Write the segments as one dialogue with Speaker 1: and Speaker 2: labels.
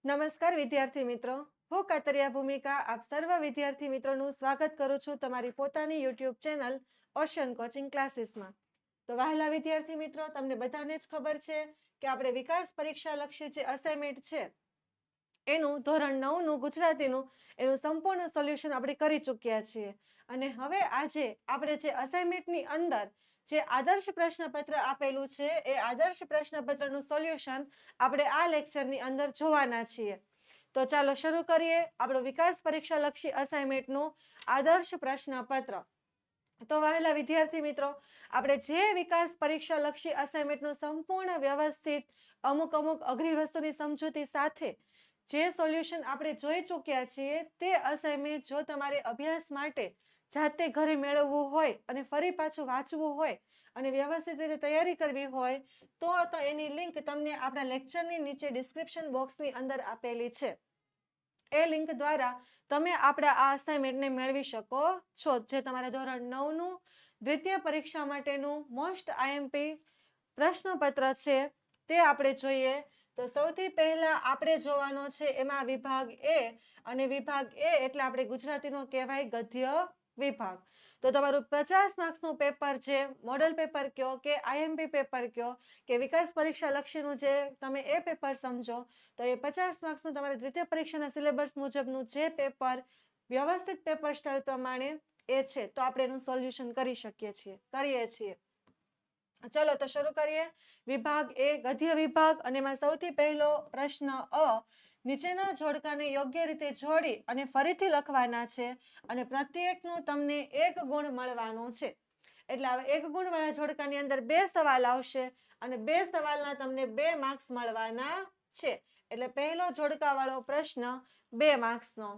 Speaker 1: નમસ્કાર વિદ્યાર્થી મિત્રો, હું કાતરિયા ભૂમિકા આપ સર્વ વિદ્યાર્થી મિત્રોનું સ્વાગત કરું છું તમારી પોતાની યુટ્યુબ ચેનલ ઓશન કોચિંગ ક્લાસીસમાં. તો વહાલા વિદ્યાર્થી મિત્રો, તમને બધાને જ ખબર છે કે આપણે વિકાસ પરીક્ષા લક્ષી જે અસાઇનમેન્ટ છે એનું ધોરણ 9નું ગુજરાતીનું એનું સંપૂર્ણ સોલ્યુશન આપણે કરી ચૂક્યા છીએ. અને હવે આજે આપણે જે અસાઇનમેન્ટની અંદર જે આદર્શ પ્રશ્નપત્ર આપેલું છે એ આદર્શ પ્રશ્નપત્રનું સોલ્યુશન આપણે આ લેક્ચરની અંદર જોવાના છીએ. તો ચાલો શરૂ કરીએ આપણું વિકાસ પરીક્ષા લક્ષી અસાઇનમેન્ટનું આદર્શ પ્રશ્નપત્ર. તો વહાલા વિદ્યાર્થી મિત્રો, આપણે જે વિકાસ પરીક્ષા લક્ષી અસાઇનમેન્ટનું સંપૂર્ણ વ્યવસ્થિત અમુક અઘરી વસ્તુની સમજૂતી સાથે જે સોલ્યુશન આપણે જોઈ ચૂક્યા છીએ તે અસાઇનમેન્ટ જો તમારે અભ્યાસ માટે જાતે ઘરે મેળવવું હોય અને ફરી પાછું વાંચવું હોય અને વ્યવસ્થિત રીતે તૈયારી કરવી હોય તો એની લિંક તમને આપણા લેક્ચરની નીચે ડિસ્ક્રિપ્શન બોક્સની અંદર આપેલી છે. એ લિંક દ્વારા તમે આપણા આ અસાઇનમેન્ટને મેળવી શકો છો, જે તમારા ધોરણ 9નું દ્વિતીય પરીક્ષા માટેનું મોસ્ટ આઈએમપી પ્રશ્નપત્ર છે તે આપણે જોઈએ. તો સૌથી પહેલા આપણે જોવાનો છે એમાં વિભાગ એ, અને વિભાગ એ એટલે આપણે ગુજરાતીનો કહેવાય ગદ્ય વિભાગ. તો તમારું 50 માર્ક્સનું પેપર છે, મોડલ પેપર કયો કે આઈએમપી પેપર કયો કે વિકાસ પરીક્ષા લક્ષીનું જે તમે એ પેપર સમજો, તો એ 50 માર્ક્સનું તમારે દ્વિતીય પરીક્ષાના સિલેબસ મુજબનું જે પેપર વ્યવસ્થિત પેપર સ્ટાઇલ પ્રમાણે એ છે, તો આપણે એનું સોલ્યુશન કરીએ છીએ. ચલો તો શરૂ કરીએ. વિભાગ એ ગદ્ય વિભાગ, અને એમાં સૌથી પહેલો પ્રશ્ન અ. નીચેના જોડકાને યોગ્ય રીતે જોડી અને ફરીથી લખવાના છે અને પ્રત્યેકનું તમને 1 ગુણ મળવાનું છે. એટલે હવે 1 ગુણવાળા જોડકાની અંદર 2 સવાલ આવશે અને 2 સવાલના તમને 2 માર્ક્સ મળવાના છે. એટલે પહેલો જોડકાવાળો પ્રશ્ન 2 માર્ક્સનો.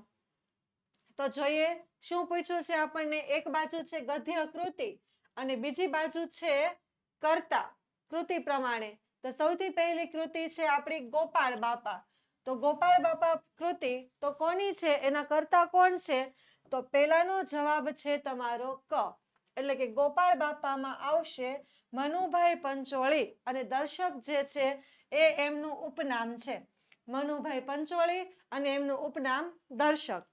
Speaker 1: તો જોઈએ શું પૂછ્યું છે આપણને. એક બાજુ છે ગદ્ય કૃતિ અને બીજી બાજુ છે કર્તા કૃતિ પ્રમાણે. તો સૌથી પહેલી કૃતિ છે આપણી ગોપાળ બાપા. તો ગોપાળ બાપા કૃતિ તો કોની છે, એના કર્તા કોણ છે? તો પહેલાનો જવાબ છે તમારો ક. એટલે કે ગોપાળ બાપામાં આવશે મનુભાઈ પંચોળી, અને દર્શક જે છે એ એમનું ઉપનામ છે. મનુભાઈ પંચોળી અને એમનું ઉપનામ દર્શક.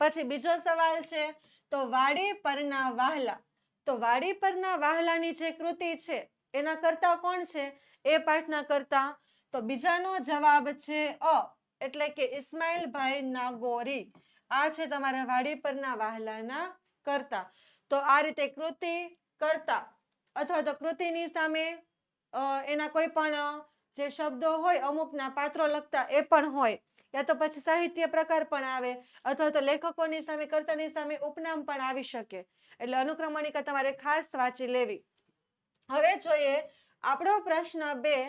Speaker 1: પછી બીજો સવાલ છે તો વાડી પરના વહાલા. તો વાડી પરના વહાલાની જે કૃતિ છે એના કર્તા કોણ છે? એ પાઠના કર્તા તો બીજાનો જવાબ છે અ, એટલે કે ઇસ્માઇલભાઈ નાગોરી. આ છે તમારા વાડી પરના વહાલાના કર્તા. તો આ રીતે કૃતિ, કર્તા અથવા તો કૃતિની સામે એના કોઈ પણ જે શબ્દો હોય, અમુકના પાત્રો લખતા એ પણ હોય, યા તો પછી સાહિત્ય પ્રકાર પણ આવે, અથવા તો લેખકોની સામે, કર્તાની સામે ઉપનામ પણ આવી શકે. એટલે અનુક્રમણિકા તમારે ખાસ વાંચી લેવી. હવે જોઈએ આપણો પ્રશ્ન 2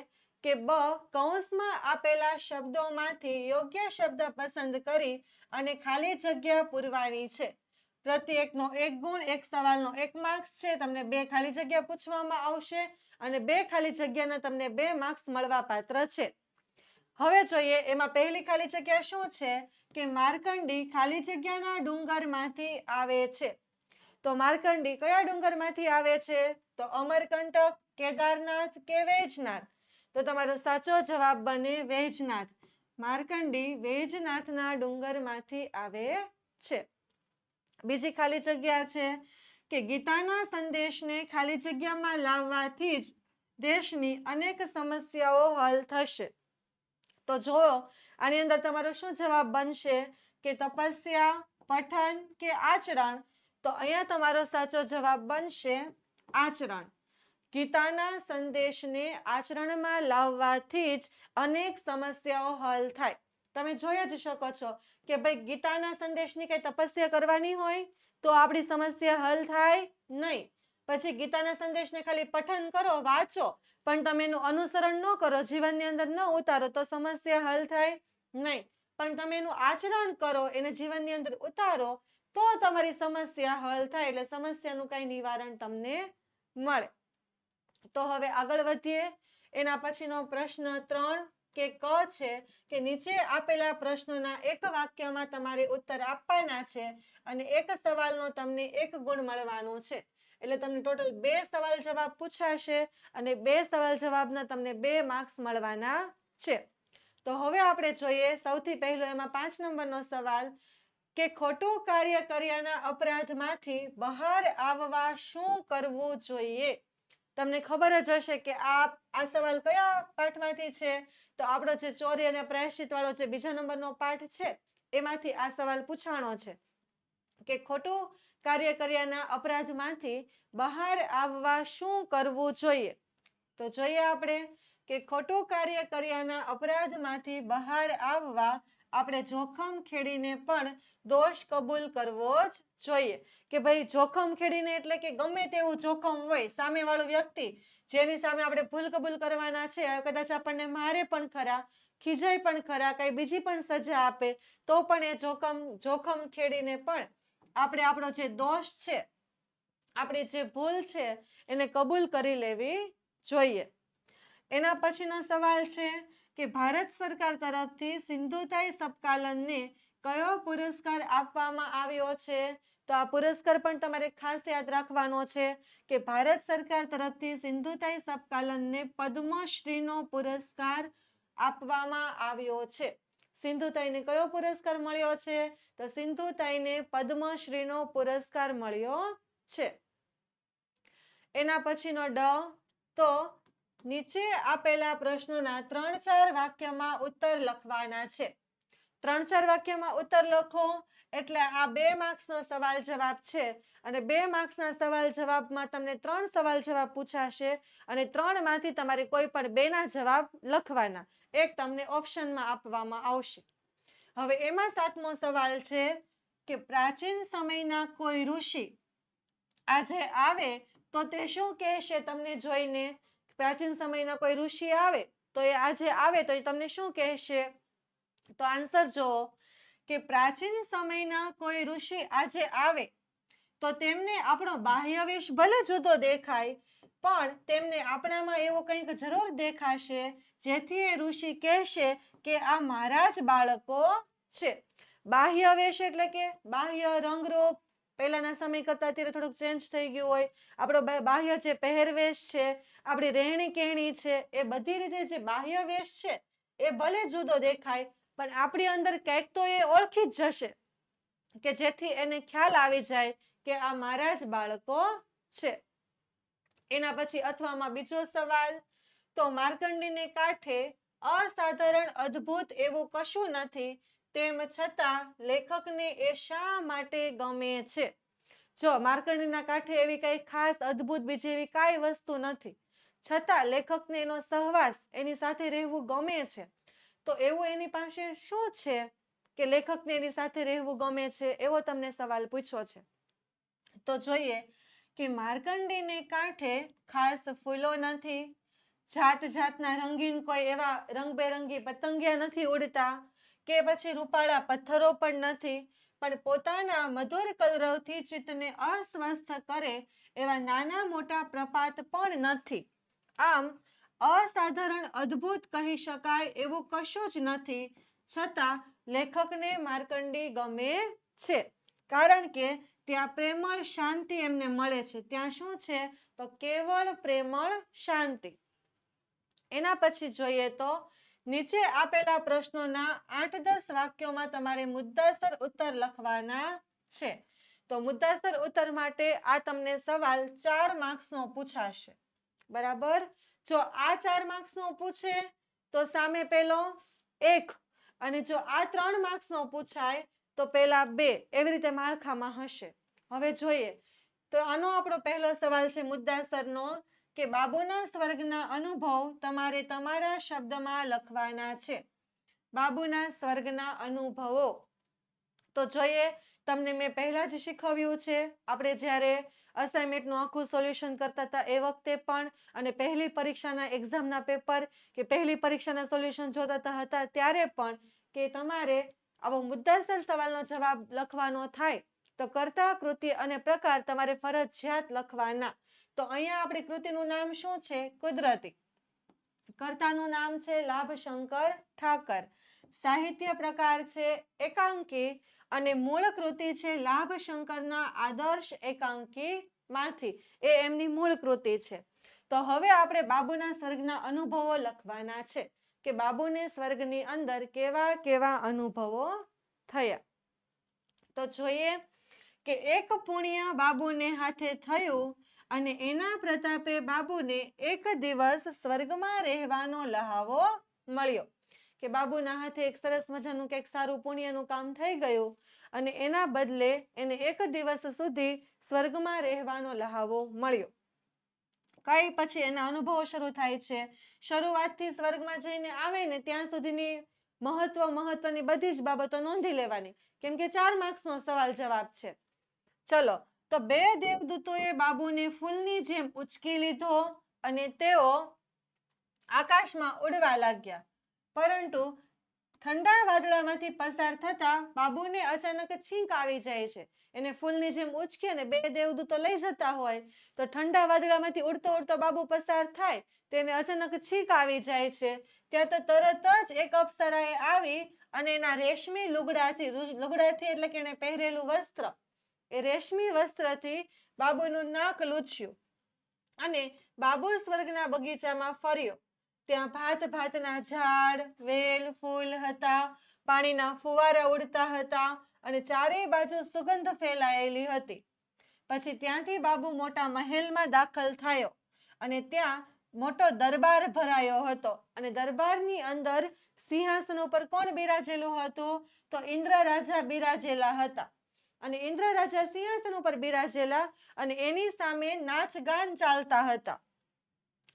Speaker 1: કે બ. કૌંસમાં આપેલા શબ્દોમાંથી યોગ્ય શબ્દ પસંદ કરી અને ખાલી જગ્યા પૂરવાની છે. પ્રત્યેકનો 1 ગુણ, એક સવાલનો 1 માર્ક્સ છે. તમને 2 ખાલી જગ્યા પૂછવામાં આવશે અને 2 ખાલી જગ્યાના તમને 2 માર્ક્સ મળવા પાત્ર છે. હવે જોઈએ એમાં પહેલી ખાલી જગ્યા શું છે કે માર્કંડી ખાલી જગ્યાના ડુંગરમાંથી આવે છે. તો માર્કંડી કયા ડુંગરમાંથી આવે છે? તો અમરકંટક, કેદારનાથ કે વૈજનાથ? તો તમારો સાચો જવાબ બને વૈજનાથ. માર્કંડી વૈજનાથના ડુંગરમાંથી આવે છે. બીજી ખાલી જગ્યા છે કે ગીતાના સંદેશને ખાલી જગ્યામાં લાવવાથી જ દેશની અનેક સમસ્યાઓ હલ થશે. તો જો આની અંદર તમારો શું જવાબ બનશે કે તપસ્યા, પઠન કે આચરણ? તો અહીંયા તમારો સાચો જવાબ બનશે આચરણ. ગીતાના સંદેશને આચરણમાં લાવવાથી જ અનેક સમસ્યાઓ હલ થાય. તમે જોઈ જ શકો છો કે ભાઈ ગીતાના સંદેશની કઈ તપસ્યા કરવાની હોય તો આપણી સમસ્યા હલ થાય નહીં. પછી ગીતાના સંદેશને ખાલી પઠન કરો, વાંચો, પણ તમે એનું અનુસરણ ન કરો, જીવનની અંદર ન ઉતારો તો સમસ્યા હલ થાય નહીં. પણ તમે એનું આચરણ કરો, એને જીવનની અંદર ઉતારો તો તમારી સમસ્યા હલ થાય. એટલે સમસ્યાનું કઈ નિવારણ તમને મળે. તો હવે આગળ વધીએ. એના પછીનો પ્રશ્ન 3 કે ક છે કે નીચે આપેલા પ્રશ્નોના એક વાક્યમાં તમારે ઉત્તર આપવાના છે અને એક સવાલનો તમને 1 ગુણ મળવાનો છે. એટલે તમને ટોટલ 2 સવાલ જવાબ પૂછાશે અને 2 સવાલ જવાબના તમને 2 માર્ક્સ મળવાના છે. તો હવે આપણે જોઈએ સૌથી પહેલો એમાં 5 નંબરનો સવાલ કે ખોટું કાર્ય કર્યાના અપરાધમાંથી બહાર આવવા શું કરવું જોઈએ. તમને ખબર જ હશે કે આ સવાલ કયા પાઠમાંથી છે. તો આપણો જે ચોરી અને પ્રાયશ્ચિત વાળો જે બીજા નંબરનો પાઠ છે એમાંથી આ સવાલ પૂછાણો છે કે ખોટું કાર્ય કર્યાના અપરાધમાંથી બહાર આવવા શું કરવું જોઈએ. તો જોઈએ આપણે કે ખોટું કાર્ય કર્યાના અપરાધમાંથી બહાર આવવા આપણે જોખમ ખેડીને પણ દોષ કબૂલ કરવો જ જોઈએ. કે ભાઈ જોખમ ખેડીને એટલે કે ગમે તેવું જોખમ હોય, સામેવાળો વ્યક્તિ જેની સામે આપણે ભૂલ કબૂલ કરવાના છે, કદાચ આપણને મારે પણ ખરા, ખીજાય પણ ખરા, કઈ બીજી પણ સજા આપે, તો પણ એ જોખમ ખેડીને પણ આપણે આપણો જે દોષ છે, આપણી જે ભૂલ છે એને કબૂલ કરી લેવી જોઈએ. એના પછીનો સવાલ છે કે ભારત સરકાર તરફથી સિંધુતાઈ સબકાલનને કયો પુરસ્કાર આપવામાં આવ્યો છે. તો આ પુરસ્કાર પણ તમારે ખાસ યાદ રાખવાનો છે કે ભારત સરકાર તરફથી સિંધુતાઈ સબકાલનને પદ્મશ્રીનો પુરસ્કાર આપવામાં આવ્યો છે. સિંધુતાઈને કયો પુરસ્કાર મળ્યો છે. તો સિંધુતાઈને પદ્મશ્રીનો પુરસ્કાર મળ્યો છે. એના પછીનો ડ તો નીચે આપેલા પ્રશ્નોના 3-4 વાક્યમાં ઉત્તર લખવાના છે. 3-4 વાક્યમાં ઉત્તર લખો એટલે આ 2 માર્ક્સનો સવાલ જવાબ છે અને 2 માર્ક્સના સવાલ જવાબમાં તમને 3 સવાલ જવાબ પૂછાશે અને 3 માંથી તમારે કોઈ પણ 2 ના જવાબ લખવાના. એક તમને ઓપ્શનમાં આપવામાં આવશે. હવે એમાં 7મો સવાલ છે કે પ્રાચીન સમયના કોઈ ઋષિ આજે આવે તો તે શું કહેશે તમને જોઈને. પ્રાચીન સમયના કોઈ ઋષિ આવે તો એ આજે આવે તો એ તમને શું કહેશે. તો આન્સર જુઓ કે પ્રાચીન સમયના કોઈ ઋષિ આજે આવે તો તેમને આપણો બાહ્ય વેશ ભલે જુદો દેખાય પણ તેમને આપણામાં એવું કંઈક જરૂર દેખાશે જેથી એ ઋષિ કહેશે કે આ મારા જ બાળકો છે. બાહ્ય વેશ એટલે કે બાહ્ય રંગરૂપ પહેલાના સમય કરતા અત્યારે થોડુંક ચેન્જ થઈ ગયું હોય. આપણો બાહ્ય જે પહેરવેશ છે, આપણી રહેણી કહેણી છે, એ બધી રીતે જે બાહ્ય વેશ છે એ ભલે જુદો દેખાય પણ આપણી અંદર કંઈક તો એ ઓળખી જ જશે કે જેથી એને ખ્યાલ આવી જાય કે આ મારા જ બાળકો છે. એના પછી અથવામાં બીજો સવાલ તો માર્કંડીને કાંઠે અસાધારણ અદ્ભુત એવું કશું નથી તેમ છતાં લેખકને એ શા માટે ગમે છે. જો માર્કંડીના કાંઠે એવી કઈ ખાસ અદ્ભુત બીજી એવી કાંઈ વસ્તુ નથી છતાં લેખકને એનો સહવાસ એની સાથે રહેવું ગમે છે. તો એવું એની પાસે શું છે કે લેખકને એની સાથે રહેવું ગમે છે એવો તમને સવાલ પૂછ્યો છે. તો જોઈએ કે માર્કંડીને કાંઠે ખાસ ફૂલો નથી, જાત જાતના રંગીન કોઈ એવા રંગબેરંગી પતંગિયા નથી ઉડતા કે પછી રૂપાળા પથ્થરો પણ નથી પણ પોતાના મધુર કલરવથી ચિત્તને અસ્વસ્થ કરે એવા નાના મોટા પ્રપાત પણ નથી. આમ અસાધારણ અદ્ભુત કહી શકાય એવું કશું જ નથી છતાં લેખકને માર્કંડી ગમે છે કારણ કે ત્યાં પ્રેમળ શાંતિ એમને મળે છે. ત્યાં શું છે તો કેવળ પ્રેમળ શાંતિ. એના પછી જોઈએ તો નીચે આપેલા પ્રશ્નોના 8-10 વાક્યોમાં તમારે મુદ્દાસર ઉત્તર લખવાના છે. તો મુદ્દાસર ઉત્તર માટે આ તમને સવાલ 4 માર્ક્સનો પૂછાશે. બરાબર. જો આ 4 માર્ક્સનો પૂછે તો સામે પેલો 1 અને જો આ 3 માર્ક્સનો પૂછાય તો પેલા 2 એવી રીતે માળખામાં હશે. હવે જોઈએ તો આનો આપણો પહેલો સવાલ છે મુદ્દાસરનો કે બાબુના સ્વર્ગના અનુભવ તમારે તમારા શબ્દમાં લખવાના છે. બાબુના સ્વર્ગના અનુભવો. તો જોઈએ તમને મેં પહેલા જ શીખવ્યું છે આપણે જ્યારે અસાઇનમેન્ટનું આખું સોલ્યુશન કરતા હતા એ વખતે પણ અને પહેલી પરીક્ષાના એક્ઝામના પેપર કે પહેલી પરીક્ષાના સોલ્યુશન જોતા હતા ત્યારે પણ કે તમારે આવો મુદ્દાસર સવાલનો જવાબ લખવાનો થાય તો કર્તા, કૃતિ અને પ્રકાર તમારે ફરજિયાત લખવાના. તો અહીંયા આપણી કૃતિનું નામ શું છે કુદરતી, કર્તાનું નામ છે લાભશંકર ઠાકર, સાહિત્ય પ્રકાર છે એકાંકી અને મૂળ કૃતિ છે લાભશંકરના આદર્શ એકાંકી માંથી. એ એમની મૂળ કૃતિ છે. તો હવે આપણે બાબુના સ્વર્ગના અનુભવો લખવાના છે. કે બાબુને સ્વર્ગની અંદર કેવા કેવા અનુભવો થયા. તો જોઈએ કે એક પુણ્ય બાબુને હાથે થયું અને એના પ્રતાપે બાબુને એક દિવસ સ્વર્ગમાં રહેવાનો લહાવો મળ્યો. કે બાબુના હાથે એક સરસ મજાનું કંઈક સારું પુણ્યનું કામ થઈ ગયું અને એના બદલે એને એક દિવસ સુધી સ્વર્ગમાં રહેવાનો લહાવો મળ્યો. કઈ પછી એના અનુભવો શરૂ થાય છે. શરૂઆતથી સ્વર્ગમાં જઈને આવે ને ત્યાં સુધીની મહત્વની બધી જ બાબતો નોંધી લેવાની, કેમ કે 4 માર્ક્સનો સવાલ જવાબ છે. ચલો, તો 2 દેવદૂતોએ બાબુને ફૂલની જેમ ઉચકી લીધો અને તેઓ આકાશમાં ઉડવા લાગ્યા. પરંતુ ઠંડા વાદળામાંથી પસાર થતા બાબુને અચાનક છીંક આવી જાય છે. એને ફૂલની જેમ ઉચકી અને 2 દેવદૂતો લઈ જતા હોય તો ઠંડા વાદળામાંથી ઉડતો ઉડતો બાબુ પસાર થાય, તેને અચાનક છીંક આવી જાય છે. ત્યાં તો તરત જ એક અપ્સરાએ આવી અને એના રેશમી લુગડાથી એટલે કે એને પહેરેલું વસ્ત્ર, એ રેશમી વસ્ત્રથી બાબુનું નાક લૂછ્યું અને બાબુ સ્વર્ગના બગીચામાં ફર્યો. ત્યાં ભાતના ઝાડ, વેલ, ફૂલ હતા, પાણીના ફુવારા ઉડતા હતા અને ચારે બાજુ સુગંધ ફેલાયેલી હતી. પછી ત્યાંથી બાબુ મોટા મહેલમાં દાખલ થયો અને ત્યાં મોટો દરબાર ભરાયો હતો અને દરબારની અંદર સિંહાસન ઉપર કોણ બિરાજેલું હતું? તો ઇન્દ્ર રાજા બિરાજેલા હતા અને ઇન્દ્ર રાજા સિંહાસન ઉપર બિરાજેલા અને એની સામે નાચગાન ચાલતા હતા.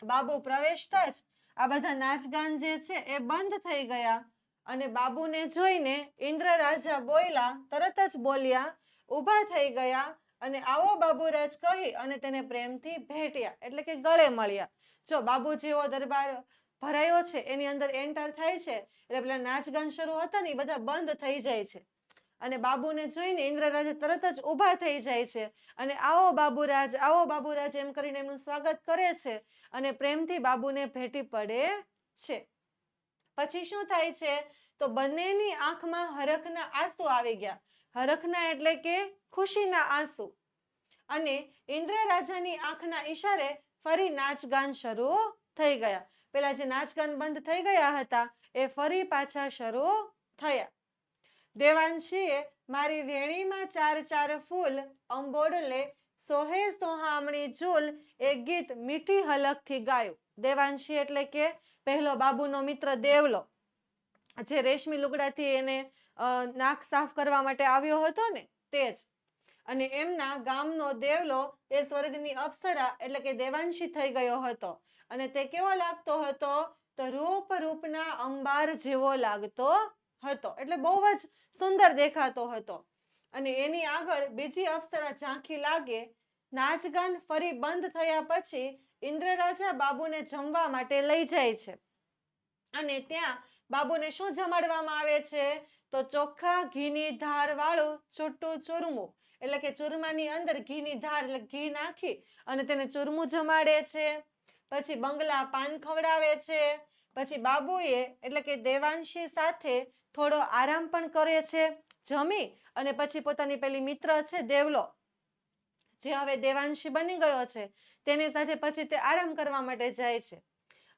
Speaker 1: બાબુ પ્રવેશતા જ આ બધા નાચગાન જે છે એ બંધ થઈ ગયા અને બાબુને જોઈને ઇન્દ્ર રાજા બોલ્યા, તરત જ બોલ્યા, ઊભા થઈ ગયા અને આવો બાબુરાજ કહી અને તેને પ્રેમથી ભેટ્યા, એટલે કે ગળે મળ્યા. જો બાબુ જેવો દરબાર ભરાયો છે એની અંદર એન્ટર થાય છે એટલે પેલા નાચગાન શરૂ હતા ને એ બધા બંધ થઈ જાય છે અને બાબુને જોઈને ઇન્દ્ર રાજા તરત જ ઊભા થઈ જાય છે અને આવો બાબુરાજ એમ કરીને એમનું સ્વાગત કરે છે અને પ્રેમથી બાબુને ભેટી પડે છે. પછી શું થાય છે? તો બંનેની આંખમાં હરખના આંસુ આવી ગયા. હરખના એટલે કે ખુશીના આંસુ. અને ઇન્દ્ર રાજાની આંખના ઈશારે ફરી નાચગાન શરૂ થઈ ગયા. પેલા જે નાચગાન બંધ થઈ ગયા હતા એ ફરી પાછા શરૂ થયા. દેવાંશીએ મારી વેણીમાં 4 ફૂલ અંબોડલે સોહે સોહામણી ઝૂલ એ ગીત મીઠી હલકથી ગાયું. દેવાંશી એટલે કે પહેલો બાબુનો મિત્ર દેવલો, જે રેશમી લુગડાથી એને નાક સાફ કરવા માટે આવ્યો હતો ને તે જ. અને એમના ગામનો દેવલો એ સ્વર્ગની અપ્સરા એટલે કે દેવાંશી થઈ ગયો હતો અને તે કેવો લાગતો હતો? તો રૂપના અંબાર જેવો લાગતો હતો, એટલે બહુ જ સુંદર દેખાતો હતો. અને એની આગળ બીજી અપ્સરા ઝાંખી લાગે. નાચગાન ફરી બંધ થયા પછી ઇન્દ્ર રાજા બાબુને જમવા માટે લઈ જાય છે અને ત્યાં બાબુને શું જમાડવામાં આવે છે? તો ચોખ્ખા ઘીની ધાર વાળું છૂટું ચૂરમું, એટલે કે ચૂરમાની અંદર ઘીની ધાર એટલે ઘી નાખી અને તેને ચૂરમું જમાડે છે. પછી બંગલા પાન ખવડાવે છે. પછી બાબુએ એટલે કે દેવાંશી સાથે થોડો આરામ પણ કરે છે. જમી અને પછી પોતાની પેલી મિત્ર છે દેવલો, જે હવે દેવાંશી બની ગયો છે, તેની સાથે પછી તે આરામ કરવા માટે જાય છે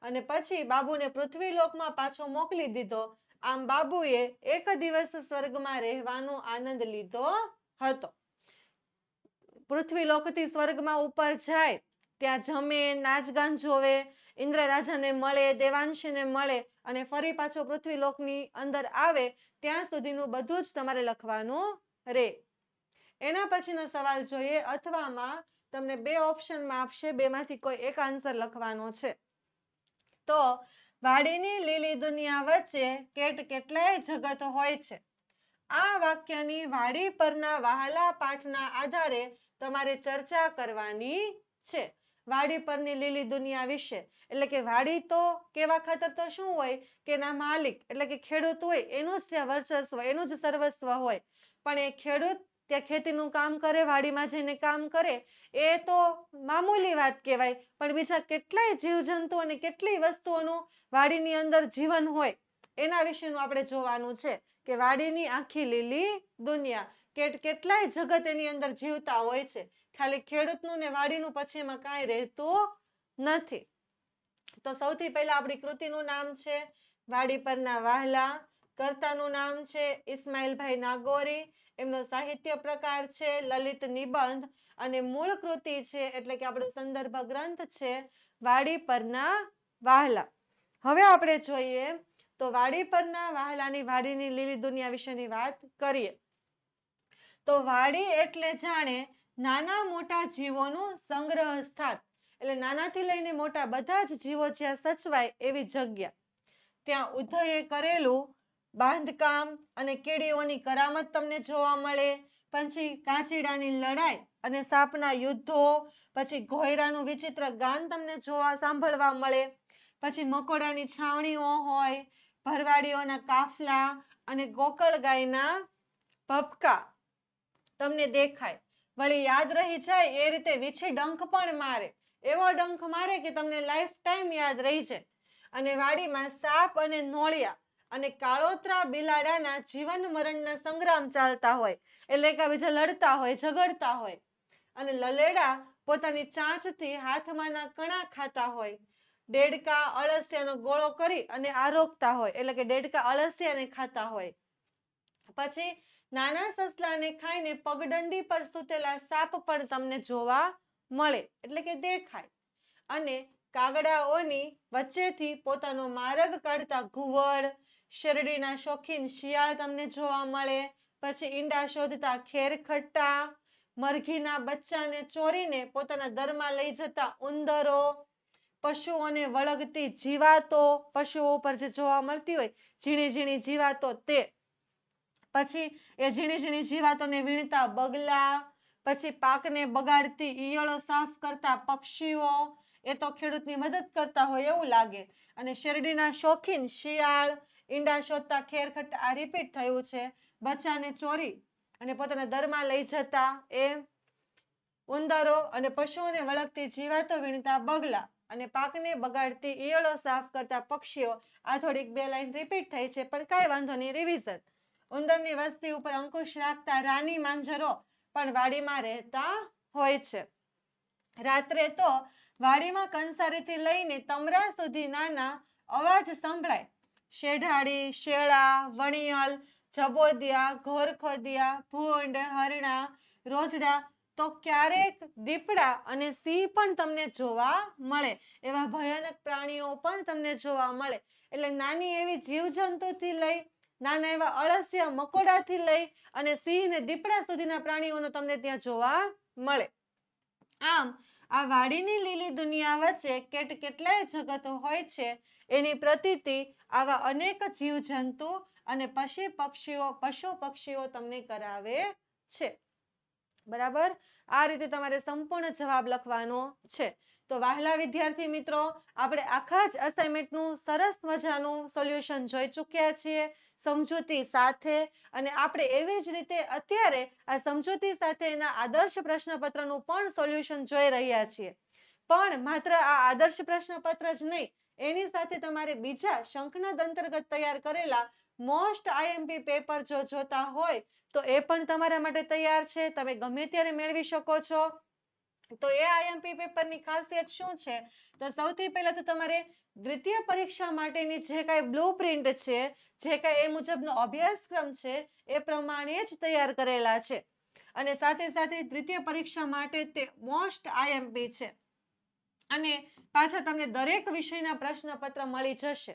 Speaker 1: અને પછી બાબુને પૃથ્વીલોકમાં પાછો મોકલી દીધો. આમ બાબુએ એક દિવસ સ્વર્ગમાં રહેવાનો આનંદ લીધો હતો. પૃથ્વીલોકથી સ્વર્ગમાં ઉપર જાય, ત્યાં જમે, નાચગાન જોવે, ઇન્દ્ર રાજાને મળે, દેવાંશીને મળે અને ફરી પાછો પૃથ્વીલોકની અંદર આવે ત્યાં સુધીનું બધું જ તમારે લખવાનું રહે. એના પછીનો સવાલ જોઈએ. અથવામાં તમને 2 ઓપ્શનમાં આપશે, 2માંથી કોઈ એક આન્સર લખવાનો છે. તો વાડીની લીલી દુનિયા વચ્ચે કેટલાય જગત હોય છે. આ વાક્યની વાડી પરના વહાલા પાઠના આધારે તમારે ચર્ચા કરવાની છે. વાડી પરની લીલી દુનિયા વિશે એટલે કે વાડી તો કેવા ખાતર તો શું હોય કે એના માલિક એટલે કે ખેડૂત હોય એનું જ ત્યાં વર્ચસ્વ, એનું જ સર્વસ્વ હોય. પણ એ ખેડૂત ત્યાં ખેતીનું કામ કરે, વાડીમાં જઈને કામ કરે, એ તો મામૂલી વાત કહેવાય. પણ બીજા કેટલાય જીવજંતુ અને કેટલી વસ્તુઓનું વાડીની અંદર જીવન હોય એના વિશેનું આપણે જોવાનું છે કે વાડીની આખી લીલી દુનિયા, કેટલાય જગત એની અંદર જીવતા હોય છે. ખાલી ખેડૂતનું ને વાડીનું પછી એમાં કાંઈ રહેતું નથી. તો સૌથી પહેલા આપણી કૃતિનું નામ છે વાડી પરના વહાલા. કર્તાનું નામ છે ઇસ્માઇલભાઈ નાગોરી. એમનો સાહિત્ય પ્રકાર છે લલિત નિબંધ અને મૂળ કૃતિ છે એટલે કે આપણો સંદર્ભ ગ્રંથ છે વાડી પરના વહાલા. હવે આપણે જોઈએ તો વાડી પરના વહાલાની વાડીની લીલી દુનિયા વિશેની વાત કરીએ તો વાડી એટલે જાણે નાના મોટા જીવોનું સંગ્રહ સ્થાન. એટલે નાનાથી લઈને મોટા બધા જ જીવો જ્યાં સચવાય એવી જગ્યા. ત્યાં ઉધઈએ કરેલું બાંધકામ અને કીડીઓની કરામત તમને જોવા મળે. પછી કાચીડાની લડાઈ અને સાપના યુદ્ધો. પછી ઘોયરાનું વિચિત્ર ગાન તમને સાંભળવા મળે. પછી મકોડાની છાવણીઓ હોય, ભરવાડીઓના કાફલા અને ગોકળ ગાયના ભપકા તમને દેખાય. વળી યાદ રહી જાય એ રીતે વીછી ડંખ પણ મારે. એવો ડંખ મારે કે તમને લાઈફ ટાઈમ યાદ રહી જાય. અને વાડીમાં સાપ અને નોળિયા અને કાળોતરા બિલાડાના જીવન મરણના સંગ્રામ ચાલતા હોય. એટલે કે બીજા લડતા હોય, ઝઘડતા હોય. અને લલેડા પોતાની ચાંચથી હાથમાંના કણા ખાતા હોય. ડેડકા અળસિયાનો ગોળો કરી અને આરોગતા હોય. એટલે કે ડેડકા અળસિયાને ખાતા હોય. પછી નાના સસલાને ખાઈને પગદંડી પર સૂતેલા સાપ પણ તમને જોવા મળે એટલે કે દેખાય. અને કાગડાઓની વચ્ચેથી પોતાનો માર્ગ કાઢતા ઘુવડ, શેરડીના શોખીન શિયાળ તમને જોવા મળે. પછી ઈંડા શોધતા ખેરખટ્ટા, મરઘીના બચ્ચાને ચોરીને પોતાના દરમાં લઈ જતા ઉંદરો, પશુઓને વળગતી જીવાતો, પશુઓ ઉપર જે જોવા મળતી હોય ઝીણી ઝીણી જીવાતો તે. પછી એ ઝીણી ઝીણી જીવાતોને વીણતા બગલા. પછી પાકને બગાડતી ઈયળો સાફ કરતા પક્ષીઓ. એ તો ખેડૂતની મદદ કરતા હોય એવું લાગે. અને શેરડીના શોખીન શિયાળ, ઈંડા શોધતા ખેરખટ્ટા. આ રિપીટ થયું છે. બચ્ચાને ચોરી અને પોતાના દરમાં લઈ જતા એ ઉંદરો અને પશુઓને વળગતી જીવાતો વીણતા બગલા અને પાકને બગાડતી ઈયળો સાફ કરતા પક્ષીઓ. આ થોડીક બે લાઈન રિપીટ થઈ છે પણ કાંઈ વાંધો નહીં, રિવિઝન. ઉંદરની વસ્તી ઉપર અંકુશ રાખતા રાની માંજરો પણ વાડીમાં રહેતા હોય છે. રાત્રે તો વાડીમાં કંસારીથી લઈને તમરા સુધી નાના અવાજ સંભળાય. શેઢાડી, શેળા, વણિયલ, જબોદિયા, ઘોરખોદિયા, ભૂંડ, હરણા, રોજડા તો ક્યારેક દીપડા અને સિંહ પણ તમને જોવા મળે. એવા ભયાનક પ્રાણીઓ પણ તમને જોવા મળે. એટલે નાની એવી જીવજંતુથી લઈ નાના એવા અળસિયા મકોડાથી લઈ અને સિંહ ને દીપડા સુધીના પ્રાણીઓનો તમને ત્યાં જોવા મળે. આમ આ વાડીની લીલી દુનિયા વચ્ચે કેટલાય જગતો હોય છે એની પ્રતીતિ આવા અનેક જીવજંતુ અને પશુ પક્ષીઓ તમને કરાવે છે. બરાબર, આ રીતે તમારે સંપૂર્ણ જવાબ લખવાનો છે. તો વહાલા વિદ્યાર્થી મિત્રો, આપણે આખા જ અસાઇનમેન્ટનું સરસ મજાનું સોલ્યુશન જોઈ ચૂક્યા છીએ સમજૂતી સાથે. અને આપણે એવી જ રીતે અત્યારે આ સમજૂતી સાથેના આદર્શ પ્રશ્નપત્રનું પણ સોલ્યુશન જોઈ રહ્યા છીએ. પણ માત્ર આ આદર્શ પ્રશ્નપત્ર જ નહીં, એની સાથે તમારે બીજા શંખનાદ અંતર્ગત તૈયાર કરેલા મોસ્ટ આઈએમપી પેપર જો જોતા હોય તો એ પણ તમારા માટે તૈયાર છે. તમે ગમે ત્યારે મેળવી શકો છો. તો એ આઈએમપી પેપરની ખાસિયત શું છે? તો સૌથી પહેલા તો તમારે દ્વિતીય પરીક્ષા માટેની જે કાંઈ બ્લુ પ્રિન્ટ છે, જે કાંઈ એ મુજબનો અભ્યાસક્રમ છે એ પ્રમાણે જ તૈયાર કરેલા છે. અને સાથે સાથે દ્વિતીય પરીક્ષા માટે તે મોસ્ટ આઈએમપી છે. અને પાછા તમને દરેક વિષયના પ્રશ્નપત્ર મળી જશે.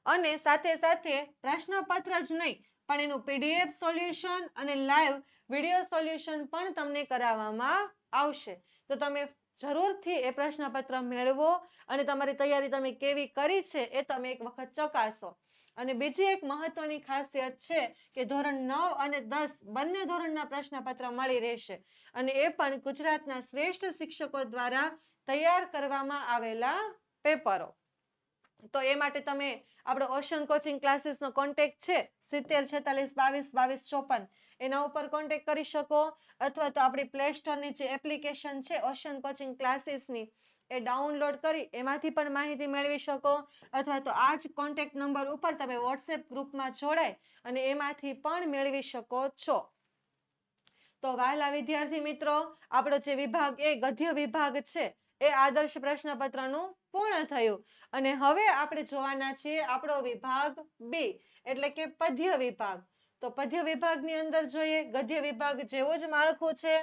Speaker 1: અને સાથે સાથે પ્રશ્નપત્ર જ નહીં પણ એનું પીડીએફ સોલ્યુશન અને લાઈવ વિડીયો સોલ્યુશન પણ તમને કરાવવામાં આવશે. તો તમે જરૂરથી એ પ્રશ્નપત્ર મેળવો અને તમારી તૈયારી તમે કેવી કરી છે એ તમે એક વખત ચકાસો. અને બીજી એક મહત્વની ખાસિયત છે કે ધોરણ 9 અને 10 બંને ધોરણના પ્રશ્નપત્ર મળી રહેશે. અને એ પણ ગુજરાતના શ્રેષ્ઠ શિક્ષકો દ્વારા તૈયાર કરવામાં આવેલા પેપરો. તો એ માટે તમે આપણો ઓશન કોચિંગ ક્લાસીસનો કોન્ટેક્ટ છે 7046222254 એના ઉપર કોન્ટેક્ટ કરી શકો. અથવા તો આપણી પ્લે સ્ટોરની જે એપ્લિકેશન છે ઓશન કોચિંગ ક્લાસીસની એ ડાઉનલોડ કરી એમાંથી પણ માહિતી મેળવી શકો. અથવા તો આ જ કોન્ટેક્ટ નંબર ઉપર તમે વોટ્સએપ ગ્રુપમાં જોડાઈ અને એમાંથી પણ મેળવી શકો છો. તો વહાલા વિદ્યાર્થી મિત્રો, આપણો જે વિભાગ એ ગદ્ય વિભાગ છે એ આદર્શ પ્રશ્નપત્રનું પૂર્ણ થયું. અને હવે આપણે જોવાના છીએ આપણો વિભાગ બી એટલે કે પદ્ય વિભાગ. તો પદ્ય વિભાગની અંદર જોઈએ ગદ્ય વિભાગ જેવું જ માળખું છે.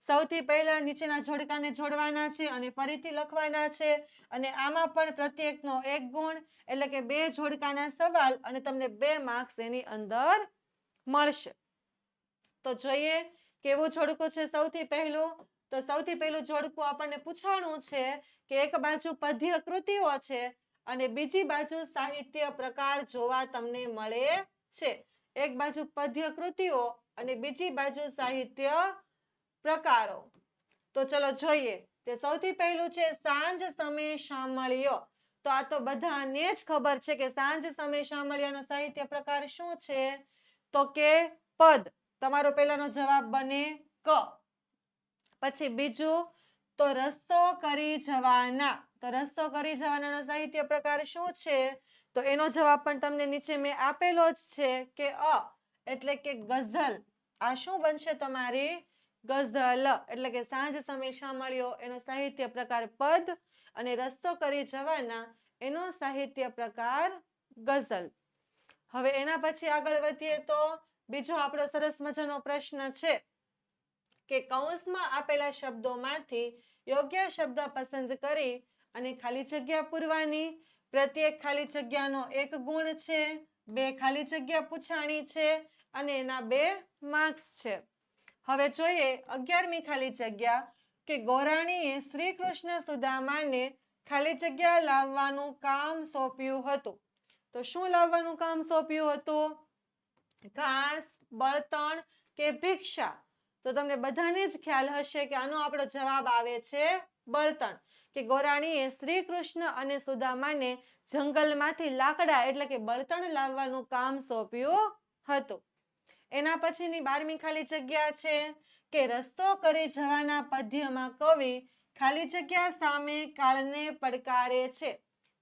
Speaker 1: સૌથી પહેલા નીચેના જોડકાને જોડવાના છે અને ફરીથી લખવાના છે. અને આમાં પણ પ્રત્યેકનો 1 ગુણ એટલે કે 2 જોડકાના સવાલ અને તમને 2 માર્ક્સ એની અંદર મળશે. તો જોઈએ કેવું જોડકું છે. સૌથી પહેલું જોડકું આપણને પૂછાણું છે કે એક બાજુ પદ્ય કૃતિઓ છે અને બીજી બાજુ સાહિત્ય પ્રકાર જોવા તમને મળે છે. એક બાજુ પદ્ય કૃતિઓ અને બીજી બાજુ સાહિત્ય પ્રકારો. તો ચલો જોઈએ. તે સૌથી પહેલું છે સાંજ સમે શામળિયો. તો આ તો બધાને જ ખબર છે કે સાંજ સમે શામળિયાનો સાહિત્ય પ્રકાર શું છે? તો કે પદ. તમારો પહેલાનો જવાબ બને ક. પછી બીજું તો રસ્તો કરી જવાના. તો રસ્તો કરી જવાનાનો સાહિત્ય પ્રકાર શું છે? તો એનો જવાબ પણ તમને નીચે મેં આપેલો જ છે કે અ એટલે કે ગઝલ. આ શું બનશે તમારી? ગઝલ. એટલે કે સાંજ સમે શામળિયો એનો સાહિત્ય પ્રકાર પદ અને રસ્તો કરી જવાના એનો સાહિત્ય પ્રકાર ગઝલ. હવે એના પછી આગળ વધીએ તો બીજો આપણો સરસ મજાનો પ્રશ્ન છે કે કૌંસમાં આપેલા શબ્દોમાંથી યોગ્ય શબ્દ પસંદ કરી અને ખાલી જગ્યા પૂરવાની. પ્રત્યેક ખાલી જગ્યાનો 1 ગુણ છે. 2 ખાલી જગ્યા પૂછાણી છે અને એના 2 માર્ક્સ છે. હવે જોઈએ 11મી ખાલી જગ્યા કે ગોરાણીએ શ્રી કૃષ્ણ સુદામાને ખાલી જગ્યા લાવવાનું કામ સોંપ્યું હતું. તો શું લાવવાનું કામ સોંપ્યું હતું? ઘાસ, બળતણ કે ભિક્ષા? તો તમને બધાને જ ખ્યાલ હશે કે આનો આપણો જવાબ આવે છે બળતણ. કે ગોરાણીએ શ્રી કૃષ્ણ અને સુદામાને જંગલમાંથી લાકડા એટલે કે બળતણ લાવવાનું કામ સોંપ્યું હતું. એના પછીની 12મી ખાલી જગ્યા છે કે રસ્તો કરી જવાના પદ્યમાં કવિ ખાલી જગ્યા સામે કાળને પડકારે છે.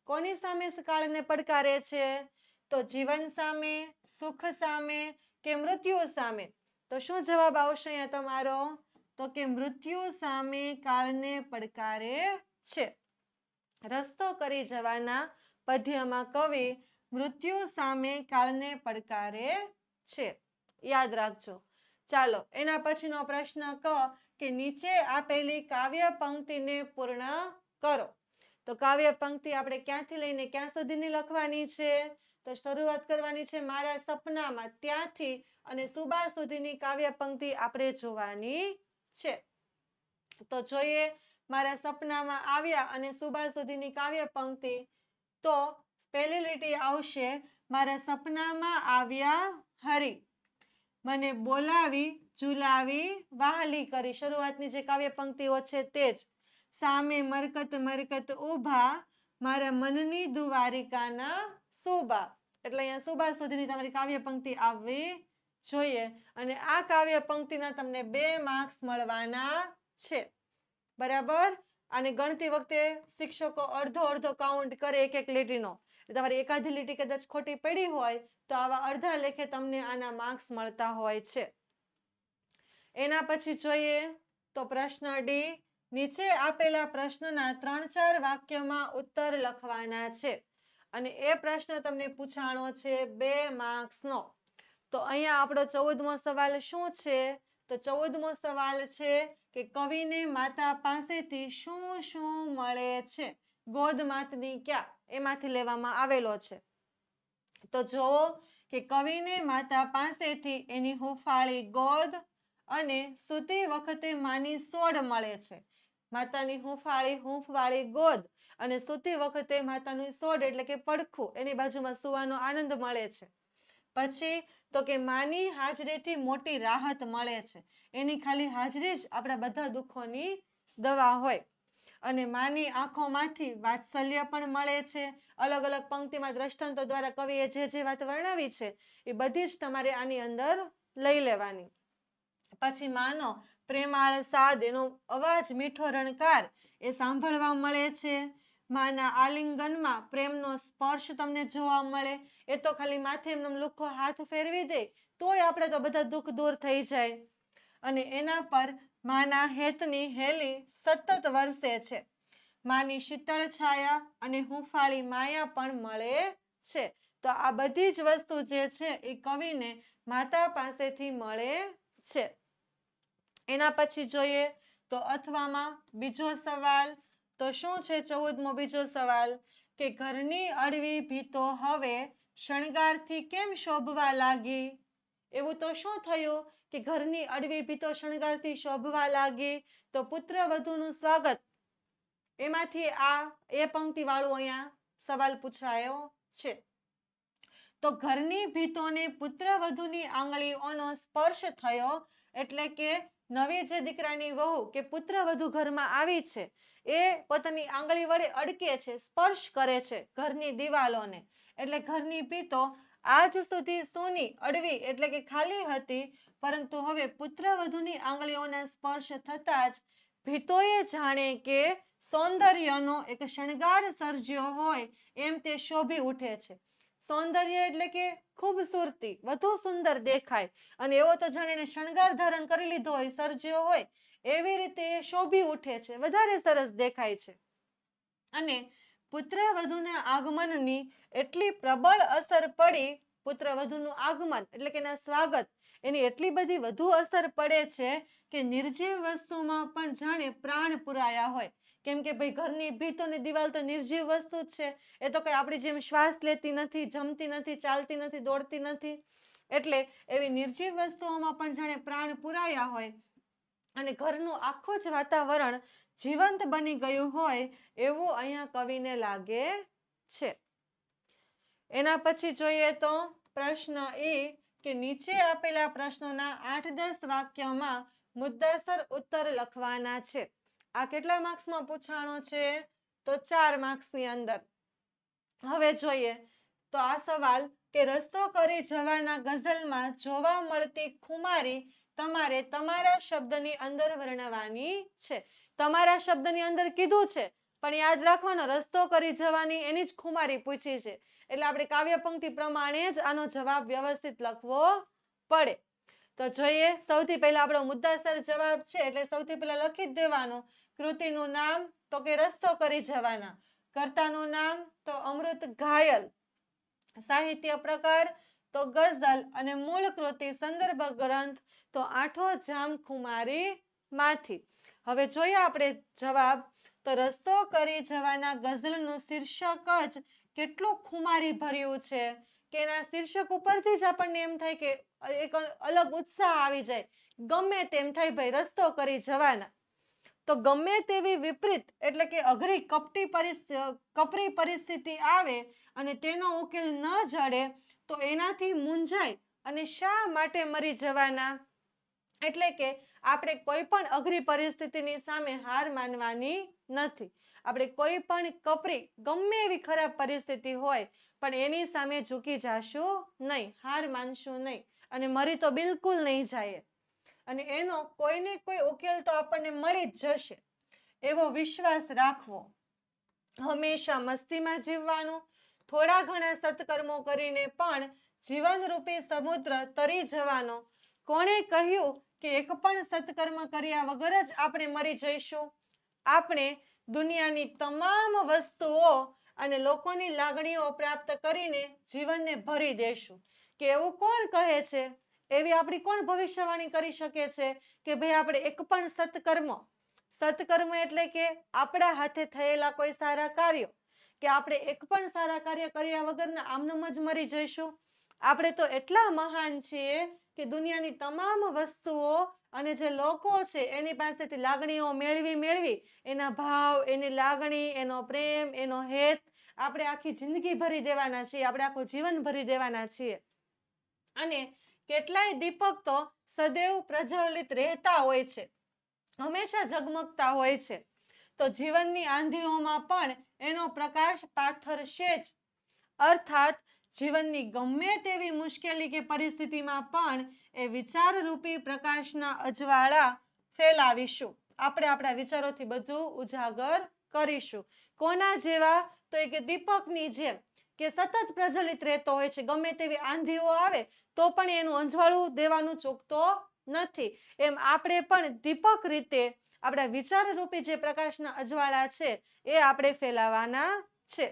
Speaker 1: કોની સામે કાળને પડકારે છે? તો જીવન સામે, સુખ સામે કે મૃત્યુ સામે? તો શું જવાબ આવશે અહીંયા તમારો? તો કે મૃત્યુ સામે કાળને પડકારે છે. રસ્તો કરી જવાના પદ્યમાં કવિ મૃત્યુ સામે કાળને પડકારે છે. યાદ રાખજો. ચાલો એના પછીનો પ્રશ્ન કે નીચે આપેલી કાવ્ય પંક્તિને પૂર્ણ કરો. તો કાવ્ય પંક્તિ આપણે ક્યાંથી લઈને ક્યાં સુધીની લખવાની છે? તો શરૂઆત કરવાની છે મારા સપનામાં ત્યાંથી અને સુબા સુધીની કાવ્ય પંક્તિ આપણે જોવાની છે. તો જોઈએ મારા સપનામાં આવ્યા અને સુબા સુધીની કાવ્ય પંક્તિ. તો પહેલી લીટી આવશે મારા સપનામાં આવ્યા હરી, મને બોલાવી ઝુલાવી વહાલી કરી. શરૂઆતની જે કાવ્ય પંક્તિઓ છે તે જ. સામે મરકત મરકત ઊભા, મારા મનની દ્વારિકાના સુબા. એટલે અહીંયા સુબા સુધીની તમારી કાવ્ય પંક્તિ આવવી જોઈએ. અને આ કાવ્ય પંક્તિના તમને 2 માર્ક્સ મળવાના છે. બરાબર? અને ગણતી વખતે શિક્ષકો અડધો કાઉન્ટ કરે એક એક લીટીનો. તમારી એકાદી લીટી કદાચ ખોટી પડી હોય તો આવા અડધા લેખે તમને આના માર્ક્સ મળતા હોય છે. એના પછી જોઈએ તો પ્રશ્ન ડી. નીચે આપેલા પ્રશ્નના 3-4 વાક્યમાં ઉત્તર લખવાના છે. અને એ પ્રશ્ન તમને પૂછાણો છે 2 માર્ક્સનો. તો અહીંયા આપણો 14મો સવાલ શું છે? તો 14મો સવાલ છે કે કવિને માતા પાસેથી શું શું મળે છે? ગોદ માતની ક્યાં? એમાંથી લેવામાં આવેલો છે. તો જોવો કે કવિને માતા પાસેથી એની હુંફાળી ગોદ અને સૂતી વખતે માની સોડ મળે છે. માતાની હૂંફવાળી ગોદ અને સૂતી વખતે માતાની સોડ એટલે કે પડખું એની બાજુમાં સુવાનો આનંદ મળે છે. પછી તો કે માની હાજરીથી મોટી રાહત મળે છે. એની ખાલી હાજરી જ આપણા બધા દુઃખોની દવા હોય. અને માની આંખોમાંથી વાત્સલ્ય પણ મળે છે. અલગ અલગ પંક્તિમાં દ્રષ્ટાંતો દ્વારા કવિએ જે વાત વર્ણવી છે એ બધી જ તમારે આની અંદર લઈ લેવાની. પછી માનો પ્રેમાળ સાદ એનો અવાજ મીઠો રણકાર એ સાંભળવા મળે છે. માના આલિંગનમાં પ્રેમનો સ્પર્શ તમને જોવા મળે. એ તો ખાલી માથે એમનો લુખ્ખો હાથ ફેરવી દે તોય આપણે તો બધા દુઃખ દૂર થઈ જાય. અને એના પર માના હેતની હેલી સતત વરસે છે. માની શીતળ છાયા અને હુંફાળી માયા પણ મળે છે. તો આ બધી જ વસ્તુ જે છે એ કવિને માતા પાસેથી મળે છે. એના પછી જોઈએ તો અથવામાં બીજો સવાલ. તો શું છે 14મો બીજો સવાલ કે ઘરની અળવી ભીતો હવે શણગારથી કેમ શોભવા લાગી? એવું તો શું થયું કે ઘરની અળવી ભીતો શણગારથી શોભવા લાગી? તો પુત્રવધુનું સ્વાગત, એમાંથી આ એ પંક્તિ વાળું અહીંયા સવાલ પૂછાયો છે. તો ઘરની ભીતોને પુત્રવધુની આંગળીઓનો સ્પર્શ થયો, એટલે કે નવી જે દીકરાની વહુ કે પુત્રવધુ ઘરમાં આવી છે એ પોતાની આંગળી વડે અડકે છે, સ્પર્શ કરે છે ઘરની દિવાલોને. એટલે ઘરની ભીતો આજ સુધી સૂની અડવી એટલે કે ખાલી હતી, પરંતુ હવે પુત્રવધુની આંગળીઓના સ્પર્શ થતા જ ભીતોએ જાણે કે સૌંદર્યનો એક શણગાર સર્જ્યો હોય એમ તે શોભી ઉઠે છે. સૌંદર્ય એટલે કે ખૂબસૂરતી, વધુ સુંદર દેખાય, અને એવો તો જાણે એને શણગાર ધારણ કરી લીધો હોય, સર્જ્યો હોય એવી રીતે એ શોભી ઉઠે છે, વધારે સરસ દેખાય છે. અને પુત્રવધુના આગમનની એટલી પ્રબળ અસર પડી, પુત્રવધુનું આગમન એટલે કે એના સ્વાગત, એની એટલી બધી વધુ અસર પડે છે કે નિર્જીવ વસ્તુમાં પણ જાણે પ્રાણ પુરાયા હોય. કેમ કે ભાઈ ઘરની ભીતો ને દિવાલ તો નિર્જીવ વસ્તુ જ છે, એ તો કઈ આપણી જેમ શ્વાસ લેતી નથી, જમતી નથી, ચાલતી નથી, દોડતી નથી. એટલે એવી નિર્જીવ વસ્તુઓમાં પણ જાણે પ્રાણ પુરાયા હોય અને ઘરનું આખું જ વાતાવરણ જીવંત બની ગયું હોય એવું અહીંયા કવિને લાગે છે. એના પછી જોઈએ તો પ્રશ્ન એ કે નીચે આપેલા પ્રશ્નોના 8-10 વાક્યોમાં મુદ્દાસર ઉત્તર લખવાના છે. આ કેટલા માર્ક્સમાં પૂછાણો છે? તો 4 માર્ક્સની અંદર. હવે જોઈએ તો આ સવાલ કે રસ્તો કરી જવાના ગઝલમાં જોવા મળતી ખુમારી તમારે તમારા શબ્દની અંદર વર્ણવવાની છે. તમારા શબ્દની અંદર કીધું છે, પણ યાદ રાખવાનો રસ્તો કરી જવાની એની જ ખુમારી પૂછી છે, એટલે આપણે કાવ્ય પંક્તિ પ્રમાણે જ આનો જવાબ વ્યવસ્થિત લખવો પડે. તો જોઈએ, સૌથી પહેલા આપણો મુદ્દાસર જવાબ છે, એટલે સૌથી પહેલા લખી જ દેવાનો. કૃતિનું નામ તો કે રસ્તો કરી જવાના, કર્તાનું નામ તો અમૃત ઘાયલ, સાહિત્ય પ્રકાર તો ગઝલ, અને મૂળ કૃતિ સંદર્ભ ગ્રંથ તો આઠો જામ ખુમારી માંથી. હવે જોઈએ આપણે જવાબ. તો રસ્તો કરી જવાના ગઝલનું શીર્ષક જ કેટલું ખુમારી ભર્યું છે કે એના શીર્ષક ઉપરથી જ આપણને એમ થાય કે એક અલગ ઉત્સાહ આવી જાય, ગમે તેમ થાય ભાઈ રસ્તો કરી જવાના. તો ગમે તેવી વિપરીત એટલે કે અઘરી કપરી પરિસ્થિતિ આવે અને તેનો ઉકેલ ન જડે તો એનાથી મૂંઝાય અને શા માટે મરી જવાના, એટલે કે આપણે કોઈ પણ અઘરી પરિસ્થિતિની સામે હાર માનવાની નથી. આપણે કોઈ પણ કપરી ગમે એવી ખરાબ પરિસ્થિતિ હોય પણ એની સામે ઝૂકી જાશું નહીં, હાર માનશું નહીં, અને મરી તો બિલકુલ નહીં જાય, અને એનો કોઈને કોઈ ઉકેલ તો આપણને મળી જ જશે એવો વિશ્વાસ રાખવો. હંમેશા મસ્તીમાં જીવવાનું, થોડા ઘણા સત્કર્મો કરીને પણ જીવનરૂપી સમુદ્ર તરી જવાનો. કોણે કહ્યું કે એક પણ સત્કર્મ કર્યા વગર જ આપણે મરી જઈશું? આપણે દુનિયાની તમામ વસ્તુઓ અને લોકોની લાગણીઓ પ્રાપ્ત કરીને જીવનને ભરી દેશું. કે એવું કોણ કહે છે, એવી આપણી કોણ ભવિષ્યવાણી કરી શકે છે કે ભાઈ આપણે એક પણ સત્કર્મ એટલે કે આપણા હાથે થયેલા કોઈ સારા કાર્યો, કે આપણે એક પણ સારા કાર્ય કર્યા વગરના આમનામ જ મરી જઈશું? આપણે તો એટલા મહાન છીએ કે દુનિયાની તમામ વસ્તુઓ અને જે લોકો છે એની પાસેથી લાગણીઓ મેળવી એના ભાવ, એની લાગણી, એનો પ્રેમ, એનો હેત આપણે આખી જિંદગી ભરી દેવાના છીએ, આપણે આખું જીવન ભરી દેવાના છીએ. અને કેટલાય દીપક તો સદૈવ પ્રજ્વલિત રહેતા હોય છે, હંમેશા ઝગમગતા હોય છે. તો જીવનની આંધીઓમાં પણ એનો પ્રકાશ પાથરશે જ. અર્થાત જીવનની ગમે તેવી મુશ્કેલી કે પરિસ્થિતિમાં પણ એ વિચારરૂપી પ્રકાશના અજવાળા ફેલાવીશું. આપણે આપણા વિચારોથી બધું ઉજાગર કરીશું. કોના જેવા? તો એક દીપકની જેમ કે સતત પ્રજ્વલિત રહેતો હોય છે, ગમે તેવી આંધીઓ આવે તો પણ એનું અંજવાળું દેવાનું ચૂકતો નથી. એમ આપણે પણ દીપક રીતે આપણા વિચાર રૂપી જે પ્રકાશના અજવાળા છે એ આપણે ફેલાવાના છે.